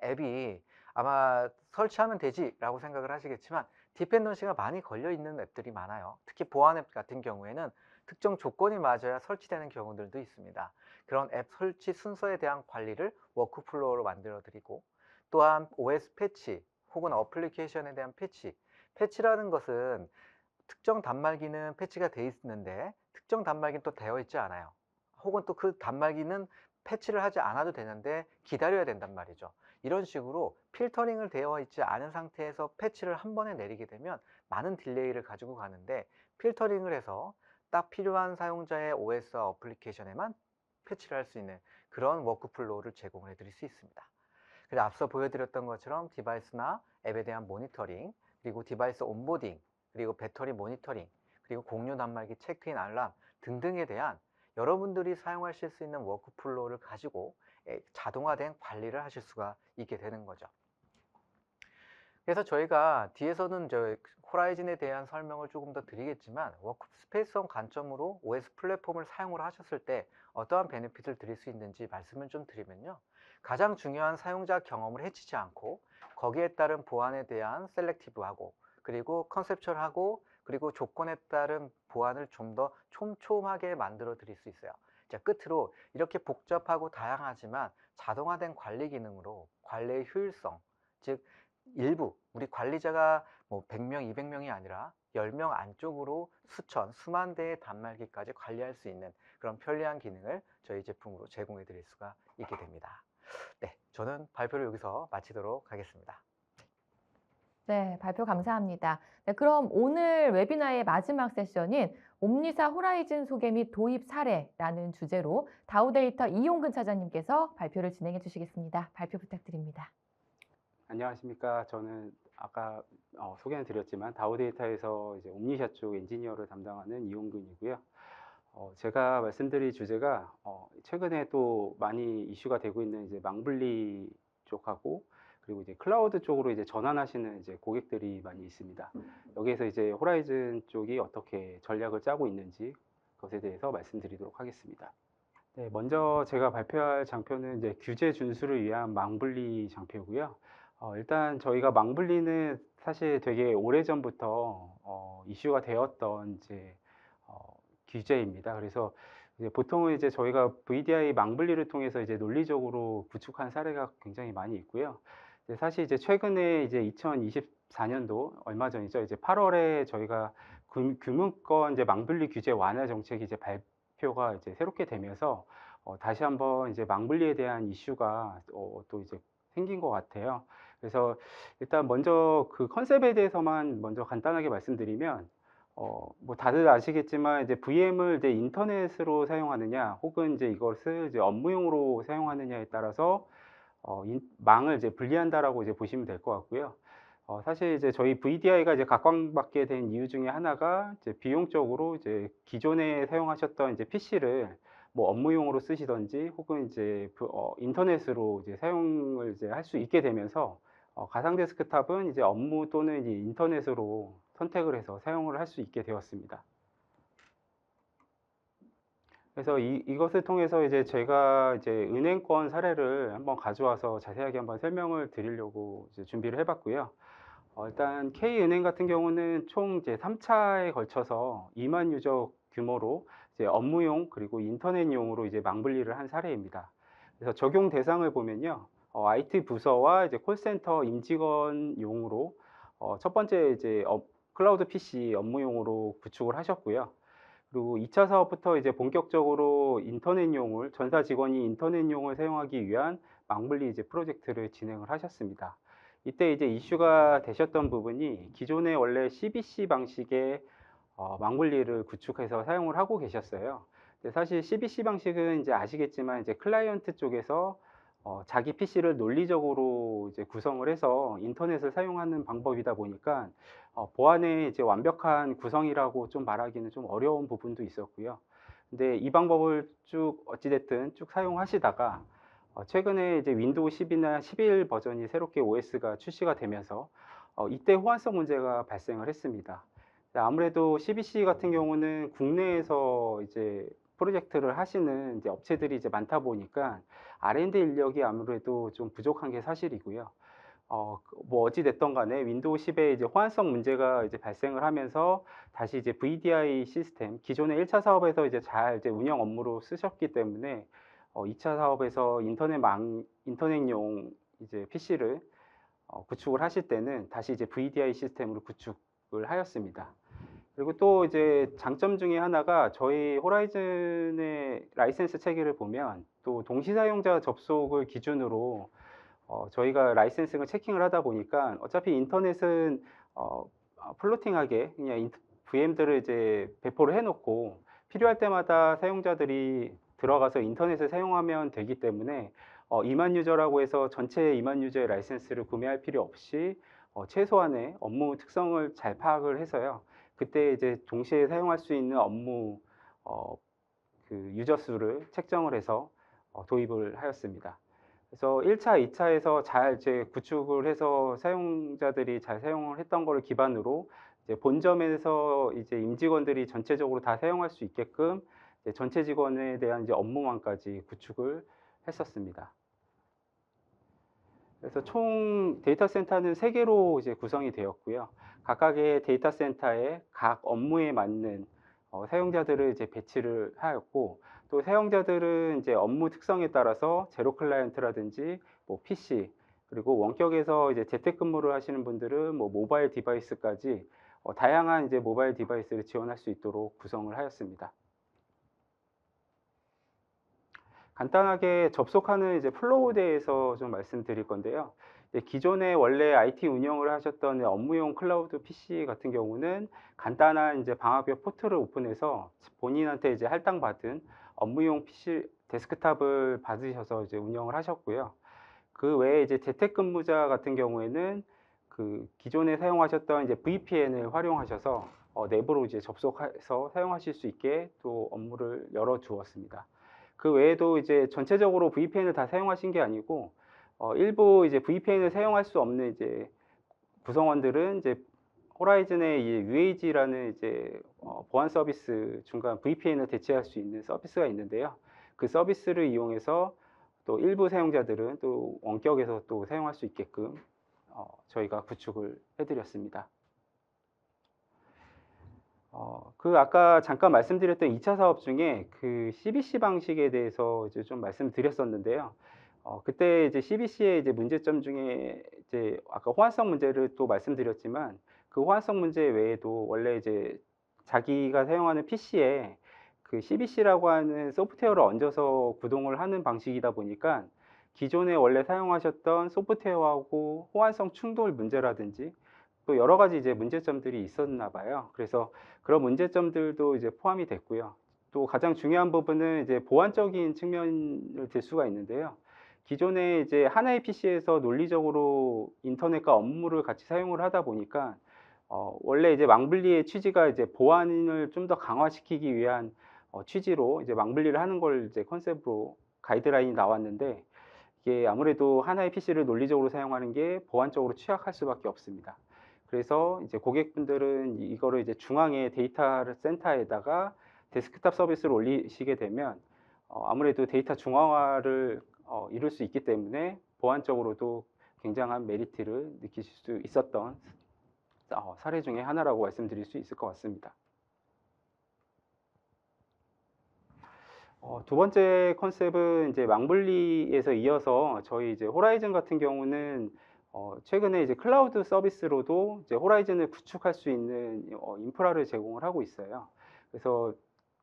앱이 아마 설치하면 되지 라고 생각을 하시겠지만 디펜던시가 많이 걸려 있는 앱들이 많아요. 특히 보안 앱 같은 경우에는 특정 조건이 맞아야 설치되는 경우들도 있습니다. 그런 앱 설치 순서에 대한 관리를 워크플로우로 만들어 드리고, 또한 OS 패치 혹은 어플리케이션에 대한 패치라는 것은 특정 단말기는 패치가 돼 있는데 특정 단말기는 또 되어 있지 않아요. 혹은 또 그 단말기는 패치를 하지 않아도 되는데 기다려야 된단 말이죠. 이런 식으로 필터링을 되어 있지 않은 상태에서 패치를 한 번에 내리게 되면 많은 딜레이를 가지고 가는데, 필터링을 해서 딱 필요한 사용자의 OS와 어플리케이션에만 패치를 할 수 있는 그런 워크플로우를 제공을 해드릴 수 있습니다. 그래서 앞서 보여드렸던 것처럼 디바이스나 앱에 대한 모니터링, 그리고 디바이스 온보딩, 그리고 배터리 모니터링, 그리고 공유 단말기 체크인 알람 등등에 대한 여러분들이 사용하실 수 있는 워크플로우를 가지고 자동화된 관리를 하실 수가 있게 되는 거죠. 그래서 저희가 뒤에서는 호라이즌에 대한 설명을 조금 더 드리겠지만, 워크스페이스성 관점으로 OS 플랫폼을 사용을 하셨을 때 어떠한 베네핏을 드릴 수 있는지 말씀을 좀 드리면요, 가장 중요한 사용자 경험을 해치지 않고 거기에 따른 보안에 대한 셀렉티브하고, 그리고 컨셉츄얼하고, 그리고 조건에 따른 보안을 좀 더 촘촘하게 만들어 드릴 수 있어요. 자, 끝으로 이렇게 복잡하고 다양하지만 자동화된 관리 기능으로 관리의 효율성, 즉 일부 우리 관리자가 뭐 100명, 200명이 아니라 10명 안쪽으로 수천, 수만 대의 단말기까지 관리할 수 있는 그런 편리한 기능을 저희 제품으로 제공해 드릴 수가 있게 됩니다. 네, 저는 발표를 여기서 마치도록 하겠습니다. 네, 발표 감사합니다. 네, 그럼 오늘 웨비나의 마지막 세션인 옴니사 호라이즌 소개 및 도입 사례라는 주제로 다우데이터 이용근 차장님께서 발표를 진행해 주시겠습니다. 발표 부탁드립니다. 안녕하십니까. 저는 아까 소개는 드렸지만 다우데이터에서 이제 옴니샤 쪽 엔지니어를 담당하는 이용근이고요. 제가 말씀드릴 주제가 최근에 또 많이 이슈가 되고 있는 이제 망블리 쪽하고, 그리고 이제 클라우드 쪽으로 이제 전환하시는 이제 고객들이 많이 있습니다. 여기에서 이제 호라이즌 쪽이 어떻게 전략을 짜고 있는지 그것에 대해서 말씀드리도록 하겠습니다. 네, 먼저 제가 발표할 장표는 이제 규제 준수를 위한 망블리 장표고요. 일단 저희가 망블리는 사실 되게 오래전부터 이슈가 되었던 이제 규제입니다. 그래서 이제 보통은 이제 저희가 VDI 망블리를 통해서 이제 논리적으로 구축한 사례가 굉장히 많이 있고요. 사실 이제 최근에 이제 2024년도 얼마 전이죠. 이제 8월에 저희가 금융권 이제 망블리 규제 완화 정책이 이제 발표가 이제 새롭게 되면서 다시 한번 이제 망블리에 대한 이슈가 또 이제 생긴 것 같아요. 그래서 일단 먼저 그 컨셉에 대해서만 먼저 간단하게 말씀드리면, 뭐 다들 아시겠지만 이제 VM을 이제 인터넷으로 사용하느냐, 혹은 이제 이것을 이제 업무용으로 사용하느냐에 따라서 망을 이제 분리한다라고 이제 보시면 될 것 같고요. 사실 이제 저희 VDI가 이제 각광받게 된 이유 중에 하나가 이제 비용적으로 이제 기존에 사용하셨던 이제 PC를 뭐 업무용으로 쓰시든지, 혹은 이제 인터넷으로 이제 사용을 이제 할 수 있게 되면서 가상 데스크탑은 이제 업무 또는 이제 인터넷으로 선택을 해서 사용을 할 수 있게 되었습니다. 그래서 이것을 통해서 이제 제가 이제 은행권 사례를 한번 가져와서 자세하게 한번 설명을 드리려고 이제 준비를 해봤고요. 일단 K은행 같은 경우는 총 이제 3차에 걸쳐서 2만 유저 규모로 이제 업무용 그리고 인터넷용으로 이제 망분리를 한 사례입니다. 그래서 적용 대상을 보면요, IT 부서와 이제 콜센터 임직원용으로 첫 번째 이제 클라우드 PC 업무용으로 구축을 하셨고요. 그리고 2차 사업부터 이제 본격적으로 인터넷용을, 전사 직원이 인터넷용을 사용하기 위한 망분리 이제 프로젝트를 진행을 하셨습니다. 이때 이제 이슈가 되셨던 부분이 기존에 원래 CBC 방식의 망분리를 구축해서 사용을 하고 계셨어요. 근데 사실 CBC 방식은 이제 아시겠지만 이제 클라이언트 쪽에서 자기 PC를 논리적으로 이제 구성을 해서 인터넷을 사용하는 방법이다 보니까 보안의 이제 완벽한 구성이라고 좀 말하기는 좀 어려운 부분도 있었고요. 근데 이 방법을 쭉 어찌됐든 쭉 사용하시다가 최근에 이제 윈도우 10이나 11 버전이 새롭게 OS가 출시가 되면서 이때 호환성 문제가 발생을 했습니다. 아무래도 CBC 같은 경우는 국내에서 이제 프로젝트를 하시는 이제 업체들이 이제 많다 보니까 R&D 인력이 아무래도 좀 부족한 게 사실이고요. 뭐 어찌 됐던 간에 윈도우 10에 이제 호환성 문제가 이제 발생을 하면서 다시 이제 VDI 시스템, 기존의 1차 사업에서 이제 잘 이제 운영 업무로 쓰셨기 때문에 2차 사업에서 인터넷용 이제 PC를 구축을 하실 때는 다시 이제 VDI 시스템으로 구축을 하였습니다. 그리고 또 이제 장점 중에 하나가 저희 호라이즌의 라이센스 체계를 보면 또 동시 사용자 접속을 기준으로 저희가 라이센싱을 체킹을 하다 보니까 어차피 인터넷은 플로팅하게 그냥 VM들을 이제 배포를 해놓고 필요할 때마다 사용자들이 들어가서 인터넷을 사용하면 되기 때문에 2만 유저라고 해서 전체 2만 유저의 라이센스를 구매할 필요 없이 최소한의 업무 특성을 잘 파악을 해서요. 그때 이제 동시에 사용할 수 있는 업무 그 유저 수를 책정을 해서 도입을 하였습니다. 그래서 1차, 2차에서 잘 이제 구축을 해서 사용자들이 잘 사용을 했던 거를 기반으로 이제 본점에서 이제 임직원들이 전체적으로 다 사용할 수 있게끔 이제 전체 직원에 대한 이제 업무망까지 구축을 했었습니다. 그래서 총 데이터 센터는 3개로 이제 구성이 되었고요. 각각의 데이터 센터에 각 업무에 맞는 사용자들을 이제 배치를 하였고, 또 사용자들은 이제 업무 특성에 따라서 제로 클라이언트라든지 뭐 PC, 그리고 원격에서 이제 재택근무를 하시는 분들은 뭐 모바일 디바이스까지 다양한 이제 모바일 디바이스를 지원할 수 있도록 구성을 하였습니다. 간단하게 접속하는 이제 플로우에 대해서 좀 말씀드릴 건데요. 기존에 원래 IT 운영을 하셨던 업무용 클라우드 PC 같은 경우는 간단한 이제 방화벽 포트를 오픈해서 본인한테 이제 할당받은 업무용 PC 데스크탑을 받으셔서 이제 운영을 하셨고요. 그 외에 이제 재택근무자 같은 경우에는 그 기존에 사용하셨던 이제 VPN을 활용하셔서 내부로 이제 접속해서 사용하실 수 있게 또 업무를 열어 두었습니다. 그 외에도 이제 전체적으로 VPN을 다 사용하신 게 아니고 일부 이제 VPN을 사용할 수 없는 이제 구성원들은 이제 호라이즌의 이 UAG라는 이제 보안 서비스 중간 VPN을 대체할 수 있는 서비스가 있는데요. 그 서비스를 이용해서 또 일부 사용자들은 또 원격에서 또 사용할 수 있게끔 저희가 구축을 해드렸습니다. 그 아까 잠깐 말씀드렸던 2차 사업 중에 그 CBC 방식에 대해서 이제 좀 말씀드렸었는데요. 그때 이제 CBC의 이제 문제점 중에 이제 아까 호환성 문제를 또 말씀드렸지만 그 호환성 문제 외에도 원래 이제 자기가 사용하는 PC에 그 CBC라고 하는 소프트웨어를 얹어서 구동을 하는 방식이다 보니까 기존에 원래 사용하셨던 소프트웨어하고 호환성 충돌 문제라든지 또 여러 가지 이제 문제점들이 있었나 봐요. 그래서 그런 문제점들도 이제 포함이 됐고요. 또 가장 중요한 부분은 이제 보안적인 측면을 들 수가 있는데요. 기존에 이제 하나의 PC에서 논리적으로 인터넷과 업무를 같이 사용을 하다 보니까 원래 이제 망블리의 취지가 이제 보안을 좀 더 강화시키기 위한 취지로 이제 망블리를 하는 걸 이제 컨셉으로 가이드라인이 나왔는데 이게 아무래도 하나의 PC를 논리적으로 사용하는 게 보안적으로 취약할 수밖에 없습니다. 그래서 이제 고객분들은 이거를 이제 중앙에 데이터 센터에다가 데스크탑 서비스를 올리시게 되면 아무래도 데이터 중앙화를 이룰 수 있기 때문에 보안적으로도 굉장한 메리트를 느끼실 수 있었던 사례 중에 하나라고 말씀드릴 수 있을 것 같습니다. 두 번째 컨셉은 이제 망블리에서 이어서 저희 이제 호라이즌 같은 경우는 최근에 이제 클라우드 서비스로도 이제 호라이즌을 구축할 수 있는 인프라를 제공을 하고 있어요. 그래서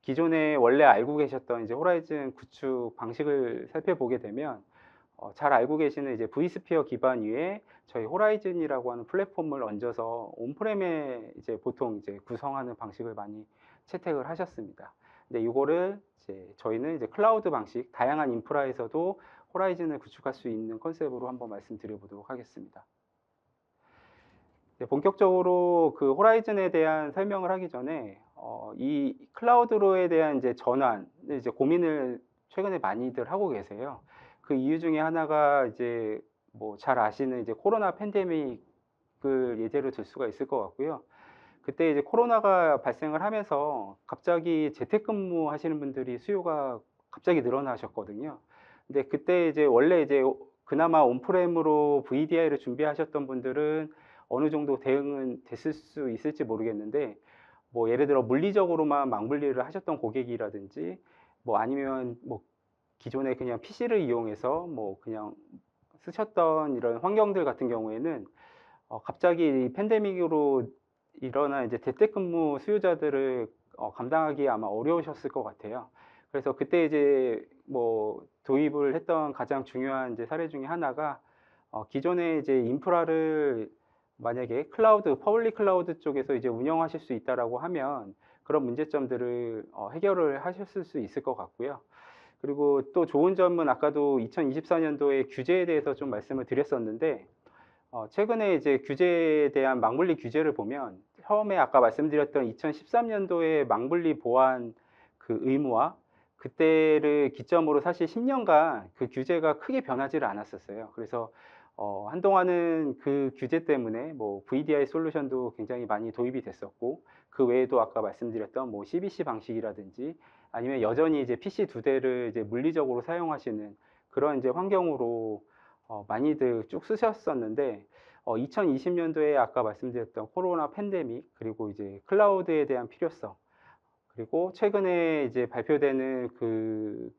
기존에 원래 알고 계셨던 이제 호라이즌 구축 방식을 살펴보게 되면 잘 알고 계시는 이제 vSphere 기반 위에 저희 호라이즌이라고 하는 플랫폼을 얹어서 온프렘에 이제 보통 이제 구성하는 방식을 많이 채택을 하셨습니다. 근데 이거를 이제 저희는 이제 클라우드 방식, 다양한 인프라에서도 호라이즌을 구축할 수 있는 컨셉으로 한번 말씀드려 보도록 하겠습니다. 본격적으로 그 호라이즌에 대한 설명을 하기 전에 이 클라우드로에 대한 이제 전환, 이제 고민을 최근에 많이들 하고 계세요. 그 이유 중에 하나가 이제 뭐 잘 아시는 이제 코로나 팬데믹을 예제로 들 수가 있을 것 같고요. 그때 이제 코로나가 발생을 하면서 갑자기 재택근무 하시는 분들이 수요가 갑자기 늘어나셨거든요. 근데 그때 이제 원래 이제 그나마 온프렘으로 VDI를 준비하셨던 분들은 어느 정도 대응은 됐을 수 있을지 모르겠는데 뭐 예를 들어 물리적으로만 망분리를 하셨던 고객이라든지 뭐 아니면 뭐 기존에 그냥 PC를 이용해서 뭐 그냥 쓰셨던 이런 환경들 같은 경우에는 갑자기 팬데믹으로 일어난 이제 재택근무 수요자들을 감당하기 아마 어려우셨을 것 같아요. 그래서 그때 이제 뭐 도입을 했던 가장 중요한 이제 사례 중에 하나가 기존에 이제 인프라를 만약에 클라우드, 퍼블릭 클라우드 쪽에서 이제 운영하실 수 있다라고 하면 그런 문제점들을 해결을 하셨을 수 있을 것 같고요. 그리고 또 좋은 점은 아까도 2024년도에 규제에 대해서 좀 말씀을 드렸었는데 최근에 이제 규제에 대한 망분리 규제를 보면 처음에 아까 말씀드렸던 2013년도에 망분리 보안 그 의무화 그때를 기점으로 사실 10년간 그 규제가 크게 변하지를 않았었어요. 그래서 한동안은 그 규제 때문에 뭐 VDI 솔루션도 굉장히 많이 도입이 됐었고 그 외에도 아까 말씀드렸던 뭐 CBC 방식이라든지 아니면 여전히 이제 PC 두 대를 이제 물리적으로 사용하시는 그런 이제 환경으로 많이들 쭉 쓰셨었는데 2020년도에 아까 말씀드렸던 코로나 팬데믹 그리고 이제 클라우드에 대한 필요성 그리고 최근에 이제 발표되는 그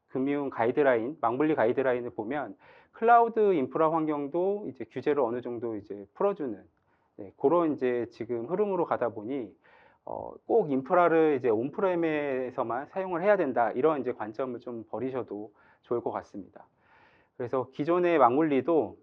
금융 가이드라인, 망분리 가이드라인을 보면 클라우드 인프라 환경도 이제 규제를 어느 정도 이제 풀어주는 그런 이제 지금 흐름으로 가다 보니 꼭 인프라를 이제 온프렘에서만 사용을 해야 된다 이런 이제 관점을 좀 버리셔도 좋을 것 같습니다. 그래서 기존의 망분리도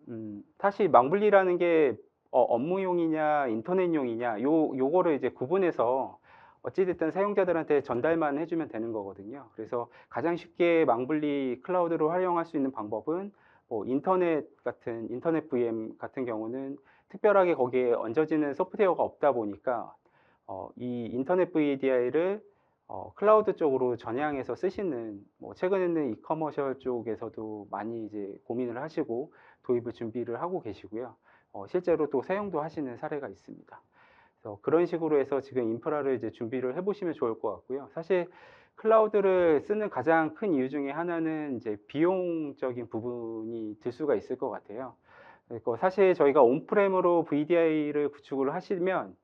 사실 망분리라는 게 업무용이냐 인터넷용이냐 요거를 이제 구분해서 어찌됐든 사용자들한테 전달만 해주면 되는 거거든요. 그래서 가장 쉽게 망분리 클라우드를 활용할 수 있는 방법은 뭐 인터넷 VM 같은 경우는 특별하게 거기에 얹어지는 소프트웨어가 없다 보니까 이 인터넷 VDI를 클라우드 쪽으로 전향해서 쓰시는 뭐 최근에는 이커머셜 쪽에서도 많이 이제 고민을 하시고 도입을 준비를 하고 계시고요. 실제로 또 사용도 하시는 사례가 있습니다. 그래서 그런 식으로 해서 지금 인프라를 이제 준비를 해보시면 좋을 것 같고요. 사실 클라우드를 쓰는 가장 큰 이유 중에 하나는 이제 비용적인 부분이 들 수가 있을 것 같아요. 그리고 사실 저희가 온프렘으로 VDI를 구축을 하시면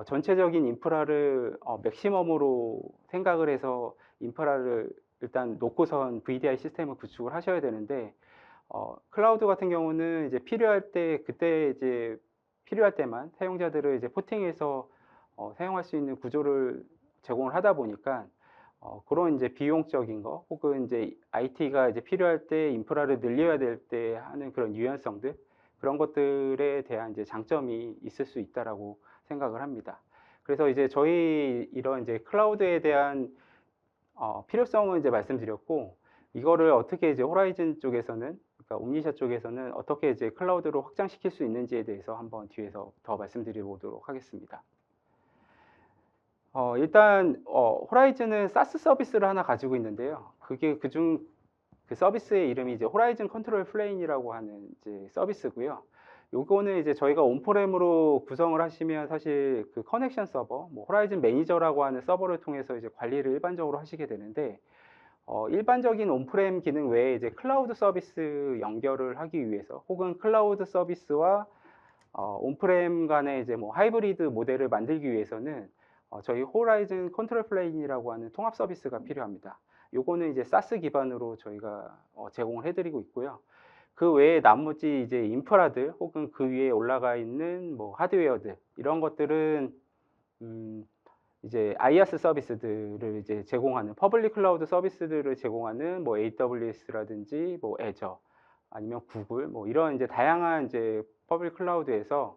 전체적인 인프라를 맥시멈으로 생각을 해서 인프라를 일단 놓고선 VDI 시스템을 구축을 하셔야 되는데 클라우드 같은 경우는 이제 필요할 때 그때 이제 필요할 때만 사용자들을 이제 포팅해서 사용할 수 있는 구조를 제공을 하다 보니까 그런 이제 비용적인 거 혹은 이제 IT가 이제 필요할 때 인프라를 늘려야 될 때 하는 그런 유연성들 그런 것들에 대한 이제 장점이 있을 수 있다라고 생각을 합니다. 그래서 이제 저희 이런 이제 클라우드에 대한 필요성은 이제 말씀드렸고 이거를 어떻게 이제 호라이즌 쪽에서는 그러니까 옴니샤 쪽에서는 어떻게 이제 클라우드로 확장시킬 수 있는지에 대해서 한번 뒤에서 더 말씀드려보도록 하겠습니다. 일단 호라이즌은 사스 서비스를 하나 가지고 있는데요. 그게 그 서비스의 이름이 이제 호라이즌 컨트롤 플레인이라고 하는 이제 서비스고요. 요거는 이제 저희가 온프렘으로 구성을 하시면 사실 그 커넥션 서버, 뭐 호라이즌 매니저라고 하는 서버를 통해서 이제 관리를 일반적으로 하시게 되는데 일반적인 온프렘 기능 외에 이제 클라우드 서비스 연결을 하기 위해서 혹은 클라우드 서비스와 온프렘 간의 이제 뭐 하이브리드 모델을 만들기 위해서는 저희 호라이즌 컨트롤 플레인이라고 하는 통합 서비스가 필요합니다. 요거는 이제 사스 기반으로 저희가 제공을 해드리고 있고요. 그 외에 나머지 이제 인프라들 혹은 그 위에 올라가 있는 뭐 하드웨어들 이런 것들은 이제 IaaS 서비스들을 이제 제공하는 퍼블릭 클라우드 서비스들을 제공하는 뭐 AWS라든지 뭐 애저 아니면 구글 뭐 이런 이제 다양한 이제 퍼블릭 클라우드에서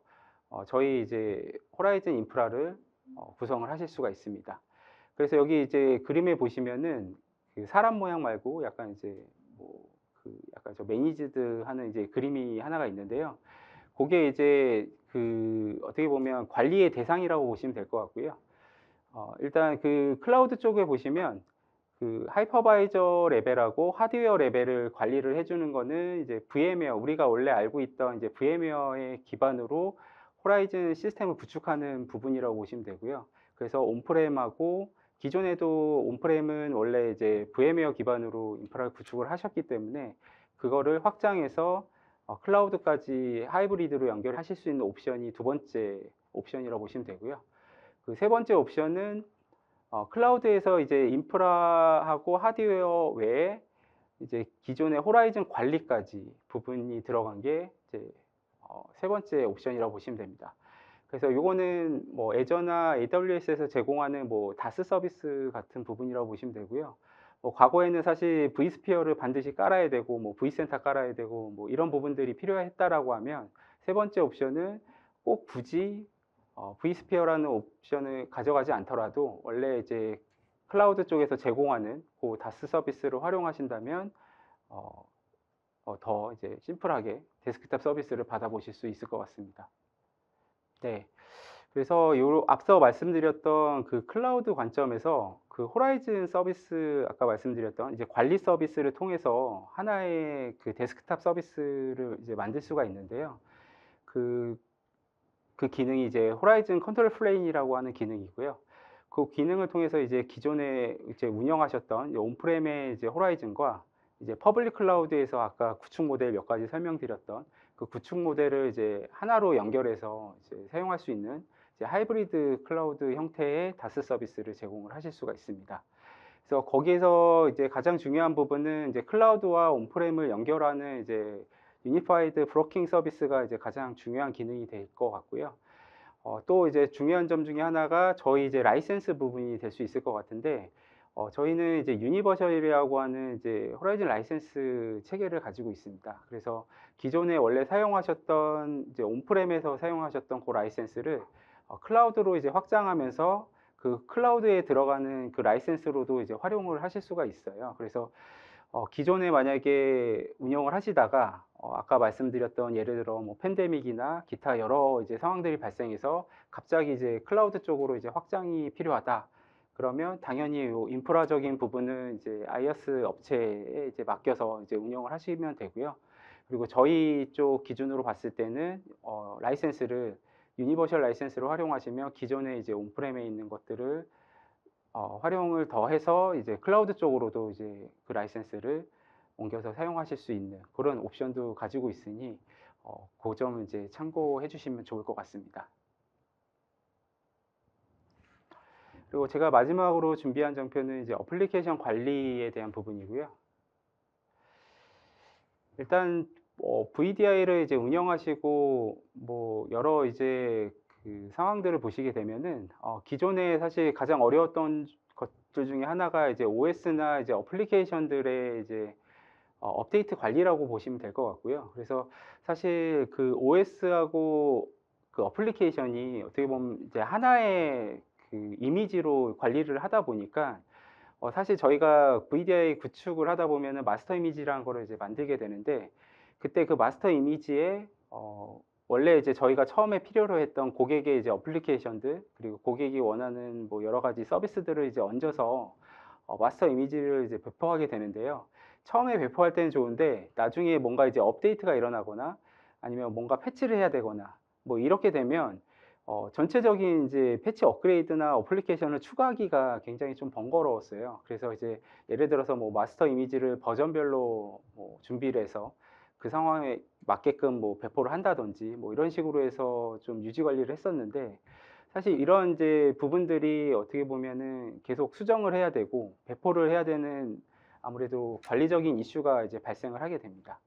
저희 이제 호라이즌 인프라를 구성을 하실 수가 있습니다. 그래서 여기 이제 그림에 보시면은 그 사람 모양 말고 약간 이제 뭐 그 약간 저 매니지드 하는 이제 그림이 하나가 있는데요. 그게 이제 그 어떻게 보면 관리의 대상이라고 보시면 될 것 같고요. 일단 그 클라우드 쪽에 보시면 그 하이퍼바이저 레벨하고 하드웨어 레벨을 관리를 해주는 거는 이제 VM웨어 우리가 원래 알고 있던 이제 VM웨어의 기반으로 호라이즌 시스템을 구축하는 부분이라고 보시면 되고요. 그래서 온프렘하고 기존에도 온프렘은 원래 이제 VM웨어 기반으로 인프라를 구축을 하셨기 때문에 그거를 확장해서 클라우드까지 하이브리드로 연결하실 수 있는 옵션이 두 번째 옵션이라고 보시면 되고요. 그 세 번째 옵션은 클라우드에서 이제 인프라하고 하드웨어 외에 이제 기존의 호라이즌 관리까지 부분이 들어간 게 이제 세 번째 옵션이라고 보시면 됩니다. 그래서 요거는 뭐 애저나 AWS에서 제공하는 뭐 다스 서비스 같은 부분이라고 보시면 되고요. 뭐 과거에는 사실 vSphere를 반드시 깔아야 되고 뭐 vCenter 깔아야 되고 뭐 이런 부분들이 필요했다라고 하면 세 번째 옵션은 꼭 굳이 vSphere라는 옵션을 가져가지 않더라도 원래 이제 클라우드 쪽에서 제공하는 그 다스 서비스를 활용하신다면 더 이제 심플하게 데스크탑 서비스를 받아보실 수 있을 것 같습니다. 네. 그래서 앞서 말씀드렸던 그 클라우드 관점에서 그 호라이즌 서비스 아까 말씀드렸던 이제 관리 서비스를 통해서 하나의 그 데스크탑 서비스를 이제 만들 수가 있는데요. 그 기능이 이제 호라이즌 컨트롤 플레인이라고 하는 기능이고요. 그 기능을 통해서 이제 기존에 이제 운영하셨던 온프렘의 이제 호라이즌과 이제 퍼블릭 클라우드에서 아까 구축 모델 몇 가지 설명드렸던 그 구축 모델을 이제 하나로 연결해서 이제 사용할 수 있는 이제 하이브리드 클라우드 형태의 다스 서비스를 제공을 하실 수가 있습니다. 그래서 거기에서 이제 가장 중요한 부분은 이제 클라우드와 온프렘을 연결하는 이제 유니파이드 브로킹 서비스가 이제 가장 중요한 기능이 될 것 같고요. 또 이제 중요한 점 중에 하나가 저희 이제 라이센스 부분이 될 수 있을 것 같은데, 저희는 이제 유니버셜이라고 하는 이제 호라이즌 라이센스 체계를 가지고 있습니다. 그래서 기존에 원래 사용하셨던 이제 온프렘에서 사용하셨던 그 라이센스를 클라우드로 이제 확장하면서 그 클라우드에 들어가는 그 라이센스로도 이제 활용을 하실 수가 있어요. 그래서 기존에 만약에 운영을 하시다가 아까 말씀드렸던 예를 들어 뭐 팬데믹이나 기타 여러 이제 상황들이 발생해서 갑자기 이제 클라우드 쪽으로 이제 확장이 필요하다. 그러면 당연히 요 인프라적인 부분은 이제 IaaS 업체에 이제 맡겨서 이제 운영을 하시면 되고요. 그리고 저희 쪽 기준으로 봤을 때는 라이센스를 유니버셜 라이센스를 활용하시면 기존에 이제 온프렘에 있는 것들을 활용을 더해서 이제 클라우드 쪽으로도 이제 그 라이센스를 옮겨서 사용하실 수 있는 그런 옵션도 가지고 있으니 그 점을 이제 참고해 주시면 좋을 것 같습니다. 그리고 제가 마지막으로 준비한 장표는 이제 어플리케이션 관리에 대한 부분이고요. 일단 VDI를 이제 운영하시고 뭐 여러 이제 그 상황들을 보시게 되면은 기존에 사실 가장 어려웠던 것들 중에 하나가 이제 OS나 이제 어플리케이션들의 이제 업데이트 관리라고 보시면 될 것 같고요. 그래서 사실 그 OS하고 그 어플리케이션이 어떻게 보면 이제 하나의 그 이미지로 관리를 하다 보니까 사실 저희가 VDI 구축을 하다 보면은 마스터 이미지라는 거를 이제 만들게 되는데, 그때 그 마스터 이미지에 원래 이제 저희가 처음에 필요로 했던 고객의 이제 어플리케이션들, 그리고 고객이 원하는 뭐 여러 가지 서비스들을 이제 얹어서 마스터 이미지를 이제 배포하게 되는데요. 처음에 배포할 때는 좋은데 나중에 뭔가 이제 업데이트가 일어나거나 아니면 뭔가 패치를 해야 되거나 뭐 이렇게 되면 전체적인 이제 패치 업그레이드나 어플리케이션을 추가하기가 굉장히 좀 번거로웠어요. 그래서 이제 예를 들어서 뭐 마스터 이미지를 버전별로 뭐 준비를 해서 그 상황에 맞게끔 뭐 배포를 한다든지 뭐 이런 식으로 해서 좀 유지 관리를 했었는데, 사실 이런 이제 부분들이 어떻게 보면은 계속 수정을 해야 되고 배포를 해야 되는 아무래도 관리적인 이슈가 이제 발생을 하게 됩니다.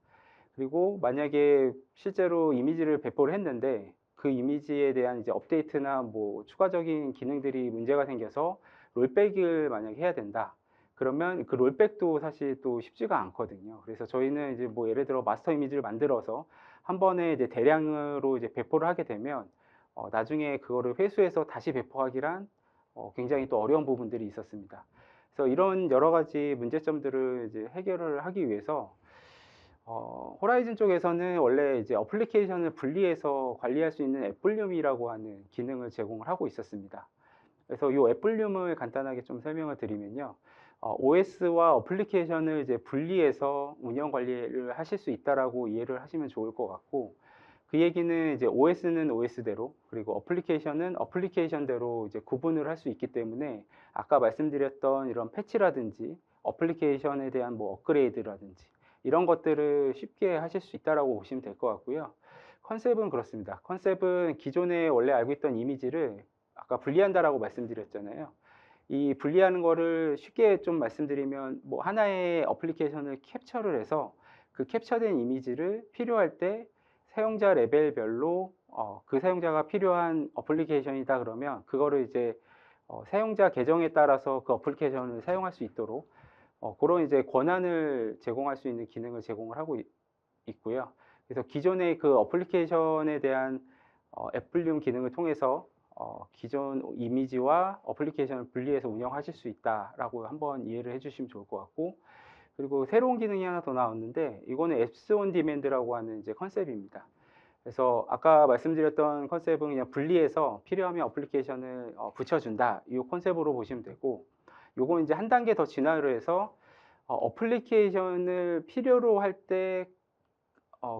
그리고 만약에 실제로 이미지를 배포를 했는데 그 이미지에 대한 이제 업데이트나 뭐 추가적인 기능들이 문제가 생겨서 롤백을 만약에 해야 된다. 그러면 그 롤백도 사실 또 쉽지가 않거든요. 그래서 저희는 이제 뭐 예를 들어 마스터 이미지를 만들어서 한 번에 이제 대량으로 이제 배포를 하게 되면 나중에 그거를 회수해서 다시 배포하기란 굉장히 또 어려운 부분들이 있었습니다. 그래서 이런 여러 가지 문제점들을 이제 해결을 하기 위해서 호라이즌 쪽에서는 원래 이제 어플리케이션을 분리해서 관리할 수 있는 앱볼륨이라고 하는 기능을 제공을 하고 있었습니다. 그래서 이 앱볼륨을 간단하게 좀 설명을 드리면요. OS와 어플리케이션을 이제 분리해서 운영 관리를 하실 수 있다라고 이해를 하시면 좋을 것 같고, 그 얘기는 이제 OS는 OS대로 그리고 어플리케이션은 어플리케이션대로 이제 구분을 할 수 있기 때문에 아까 말씀드렸던 이런 패치라든지 어플리케이션에 대한 뭐 업그레이드라든지 이런 것들을 쉽게 하실 수 있다라고 보시면 될 것 같고요. 컨셉은 그렇습니다. 컨셉은 기존에 원래 알고 있던 이미지를 아까 분리한다라고 말씀드렸잖아요. 이 분리하는 거를 쉽게 좀 말씀드리면 뭐 하나의 어플리케이션을 캡처를 해서 그 캡처된 이미지를 필요할 때 사용자 레벨별로 그 사용자가 필요한 어플리케이션이다 그러면 그거를 이제 사용자 계정에 따라서 그 어플리케이션을 사용할 수 있도록 그런 이제 권한을 제공할 수 있는 기능을 제공을 하고 있고요. 그래서 기존의 그 어플리케이션에 대한 앱 분류 기능을 통해서 기존 이미지와 어플리케이션을 분리해서 운영하실 수 있다라고 한번 이해를 해주시면 좋을 것 같고, 그리고 새로운 기능이 하나 더 나왔는데 이거는 앱스 온 디맨드라고 하는 이제 컨셉입니다. 그래서 아까 말씀드렸던 컨셉은 그냥 분리해서 필요하면 어플리케이션을 붙여준다 이 컨셉으로 보시면 되고, 요건 이제 한 단계 더 진화를 해서 어플리케이션을 필요로 할 때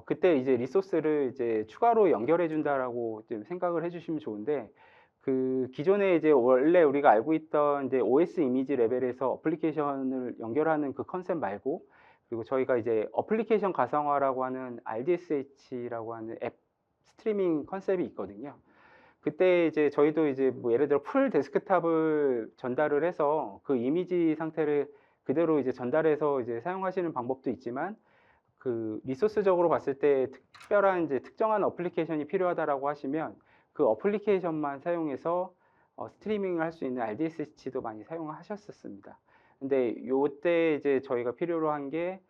그때 이제 리소스를 이제 추가로 연결해 준다라고 좀 생각을 해주시면 좋은데, 그 기존에 이제 원래 우리가 알고 있던 이제 OS 이미지 레벨에서 어플리케이션을 연결하는 그 컨셉 말고, 그리고 저희가 이제 어플리케이션 가상화라고 하는 RDSH라고 하는 앱 스트리밍 컨셉이 있거든요. 그때 이제 저희도 이제 뭐 예를 들어 풀 데스크탑을 전달을 해서 그 이미지 상태를 그대로 이제 전달해서 이제 사용하시는 방법도 있지만, 그 리소스적으로 봤을 때 특별한 이제 특정한 어플리케이션이 필요하다라고 하시면 그 어플리케이션만 사용해서 스트리밍을 할 수 있는 RDSH도 많이 사용하셨었습니다. 근데 요때 이제 저희가 필요로 한 게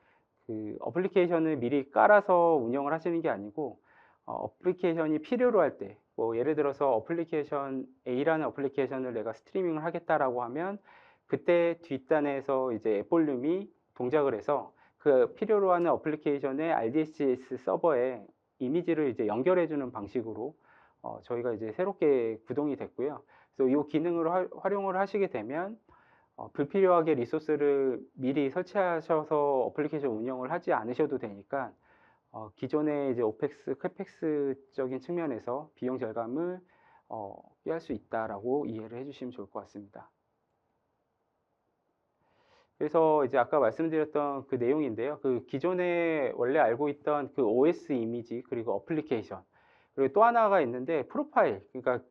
그 어플리케이션을 미리 깔아서 운영을 하시는 게 아니고 어플리케이션이 필요로 할 때, 뭐 예를 들어서 어플리케이션 A라는 어플리케이션을 내가 스트리밍을 하겠다라고 하면 그때 뒷단에서 이제 앱볼륨이 동작을 해서 그 필요로 하는 어플리케이션의 RDS 서버에 이미지를 이제 연결해 주는 방식으로 저희가 이제 새롭게 구동이 됐고요. 그래서 이 기능을 활용을 하시게 되면 불필요하게 리소스를 미리 설치하셔서 어플리케이션 운영을 하지 않으셔도 되니까 기존의 이제 오펙스, 캐펙스적인 측면에서 비용 절감을 꾀할 수 있다라고 이해를 해주시면 좋을 것 같습니다. 그래서 이제 아까 말씀드렸던 그 내용인데요. 그 기존에 원래 알고 있던 그 OS 이미지 그리고 어플리케이션, 그리고 또 하나가 있는데 프로파일, 그러니까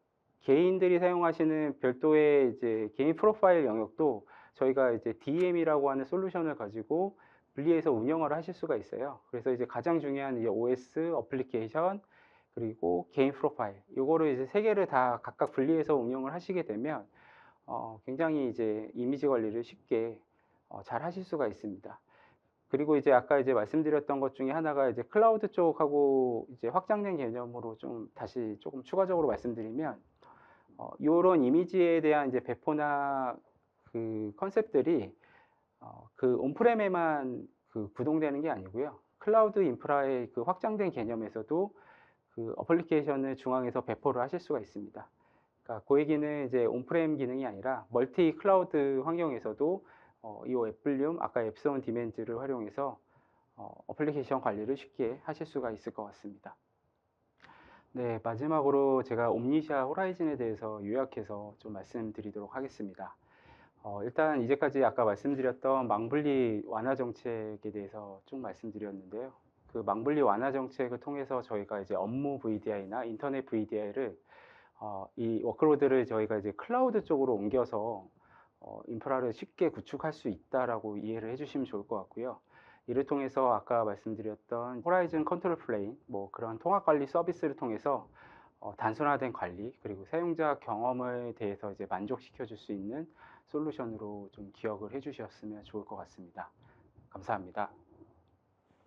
개인들이 사용하시는 별도의 이제 개인 프로파일 영역도 저희가 이제 DM이라고 하는 솔루션을 가지고 분리해서 운영을 하실 수가 있어요. 그래서 이제 가장 중요한 이제 OS, 어플리케이션, 그리고 개인 프로파일, 요거를 이제 세 개를 다 각각 분리해서 운영을 하시게 되면 굉장히 이제 이미지 관리를 쉽게 잘 하실 수가 있습니다. 그리고 이제 아까 이제 말씀드렸던 것 중에 하나가 이제 클라우드 쪽하고 이제 확장된 개념으로 좀 다시 조금 추가적으로 말씀드리면, 요런 이미지에 대한 이제 배포나 그 컨셉들이 그 온프렘에만 그 구동되는 게 아니고요. 클라우드 인프라의 그 확장된 개념에서도 그 어플리케이션을 중앙에서 배포를 하실 수가 있습니다. 그러니까 그 얘기는 이제 온프렘 기능이 아니라 멀티 클라우드 환경에서도 이 앱볼륨, 아까 앱스온 디맨드를 활용해서 어플리케이션 관리를 쉽게 하실 수가 있을 것 같습니다. 네, 마지막으로 제가 옴니샤 호라이즌에 대해서 요약해서 좀 말씀드리도록 하겠습니다. 일단 이제까지 아까 말씀드렸던 망분리 완화 정책에 대해서 좀 말씀드렸는데요. 그 망분리 완화 정책을 통해서 저희가 이제 업무 VDI나 인터넷 VDI를 이 워크로드를 저희가 이제 클라우드 쪽으로 옮겨서 인프라를 쉽게 구축할 수 있다라고 이해를 해주시면 좋을 것 같고요. 이를 통해서 아까 말씀드렸던 호라이즌 컨트롤 플레인, 뭐 그런 통합 관리 서비스를 통해서 단순화된 관리, 그리고 사용자 경험에 대해서 이제 만족시켜 줄 수 있는 솔루션으로 좀 기억을 해주셨으면 좋을 것 같습니다. 감사합니다.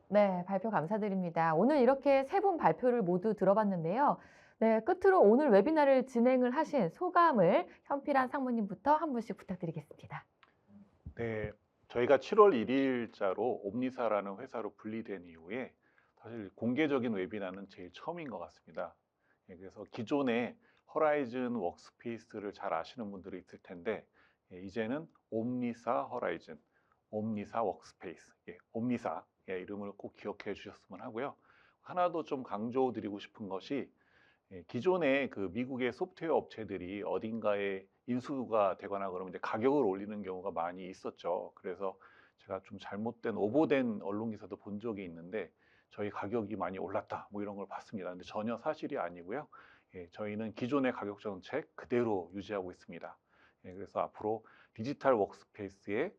네, 발표 감사드립니다. 오늘 이렇게 세 분 발표를 모두 들어봤는데요. 네, 끝으로 오늘 웨비나를 진행을 하신 소감을 현필한 상무님부터 한 분씩 부탁드리겠습니다. 네, 저희가 7월 1일자로 옴니사라는 회사로 분리된 이후에 사실 공개적인 웨비나는 제일 처음인 것 같습니다. 그래서 기존에 허라이즌 워크스페이스를 잘 아시는 분들이 있을 텐데, 이제는 옴니사 허라이즌, 옴니사 워크스페이스, 옴니사 이름을 꼭 기억해 주셨으면 하고요. 하나 더 좀 강조드리고 싶은 것이, 기존에 그 미국의 소프트웨어 업체들이 어딘가에 인수가 되거나 그러면 이제 가격을 올리는 경우가 많이 있었죠. 그래서 제가 좀 잘못된 오보된 언론 기사도 본 적이 있는데, 저희 가격이 많이 올랐다 뭐 이런 걸 봤습니다. 근데 전혀 사실이 아니고요. 저희는 기존의 가격 정책 그대로 유지하고 있습니다. 그래서 앞으로 디지털 워크스페이스에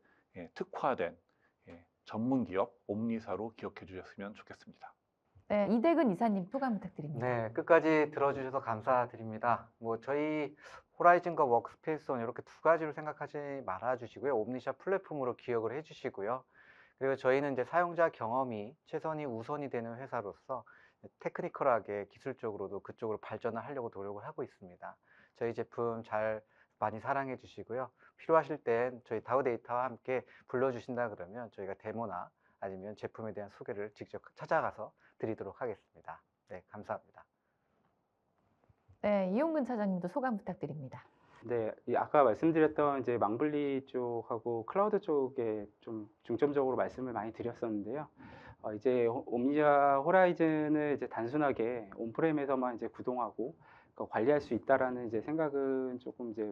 특화된 전문 기업 옴니사로 기억해 주셨으면 좋겠습니다. 네, 이대근 이사님 소감 부탁드립니다. 네, 끝까지 들어주셔서 감사드립니다. 저희 호라이즌과 워크스페이스원 이렇게 두 가지로 생각하지 말아 주시고요. 옴니샤 플랫폼으로 기억을 해 주시고요. 그리고 저희는 이제 사용자 경험이 최선이 우선이 되는 회사로서 테크니컬하게 기술적으로도 그쪽으로 발전을 하려고 노력을 하고 있습니다. 저희 제품 잘 많이 사랑해 주시고요. 필요하실 땐 저희 다우데이터와 함께 불러주신다 그러면 저희가 데모나 아니면 제품에 대한 소개를 직접 찾아가서 드리도록 하겠습니다. 네, 감사합니다. 네, 이용근 차장님도 소감 부탁드립니다. 네, 아까 말씀드렸던 이제 망블리 쪽하고 클라우드 쪽에 좀 중점적으로 말씀을 많이 드렸었는데요. 이제 옴니샤 호라이즌을 이제 단순하게 온프렘에서만 이제 구동하고 관리할 수 있다라는 이제 생각은 조금 이제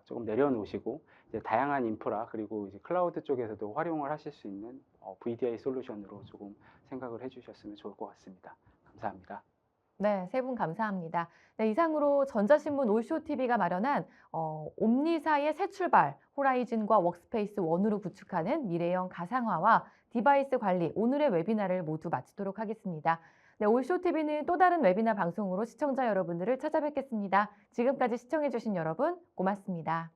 조금 내려놓으시고 이제 다양한 인프라 그리고 이제 클라우드 쪽에서도 활용을 하실 수 있는 VDI 솔루션으로 조금 생각을 해주셨으면 좋을 것 같습니다. 감사합니다. 네, 세 분 감사합니다. 네, 이상으로 전자신문 올쇼TV가 마련한 옴니사의 새 출발, 호라이즌과 워크스페이스 원으로 구축하는 미래형 가상화와 디바이스 관리, 오늘의 웨비나를 모두 마치도록 하겠습니다. 네, 올쇼TV는 또 다른 웨비나 방송으로 시청자 여러분들을 찾아뵙겠습니다. 지금까지 시청해주신 여러분 고맙습니다.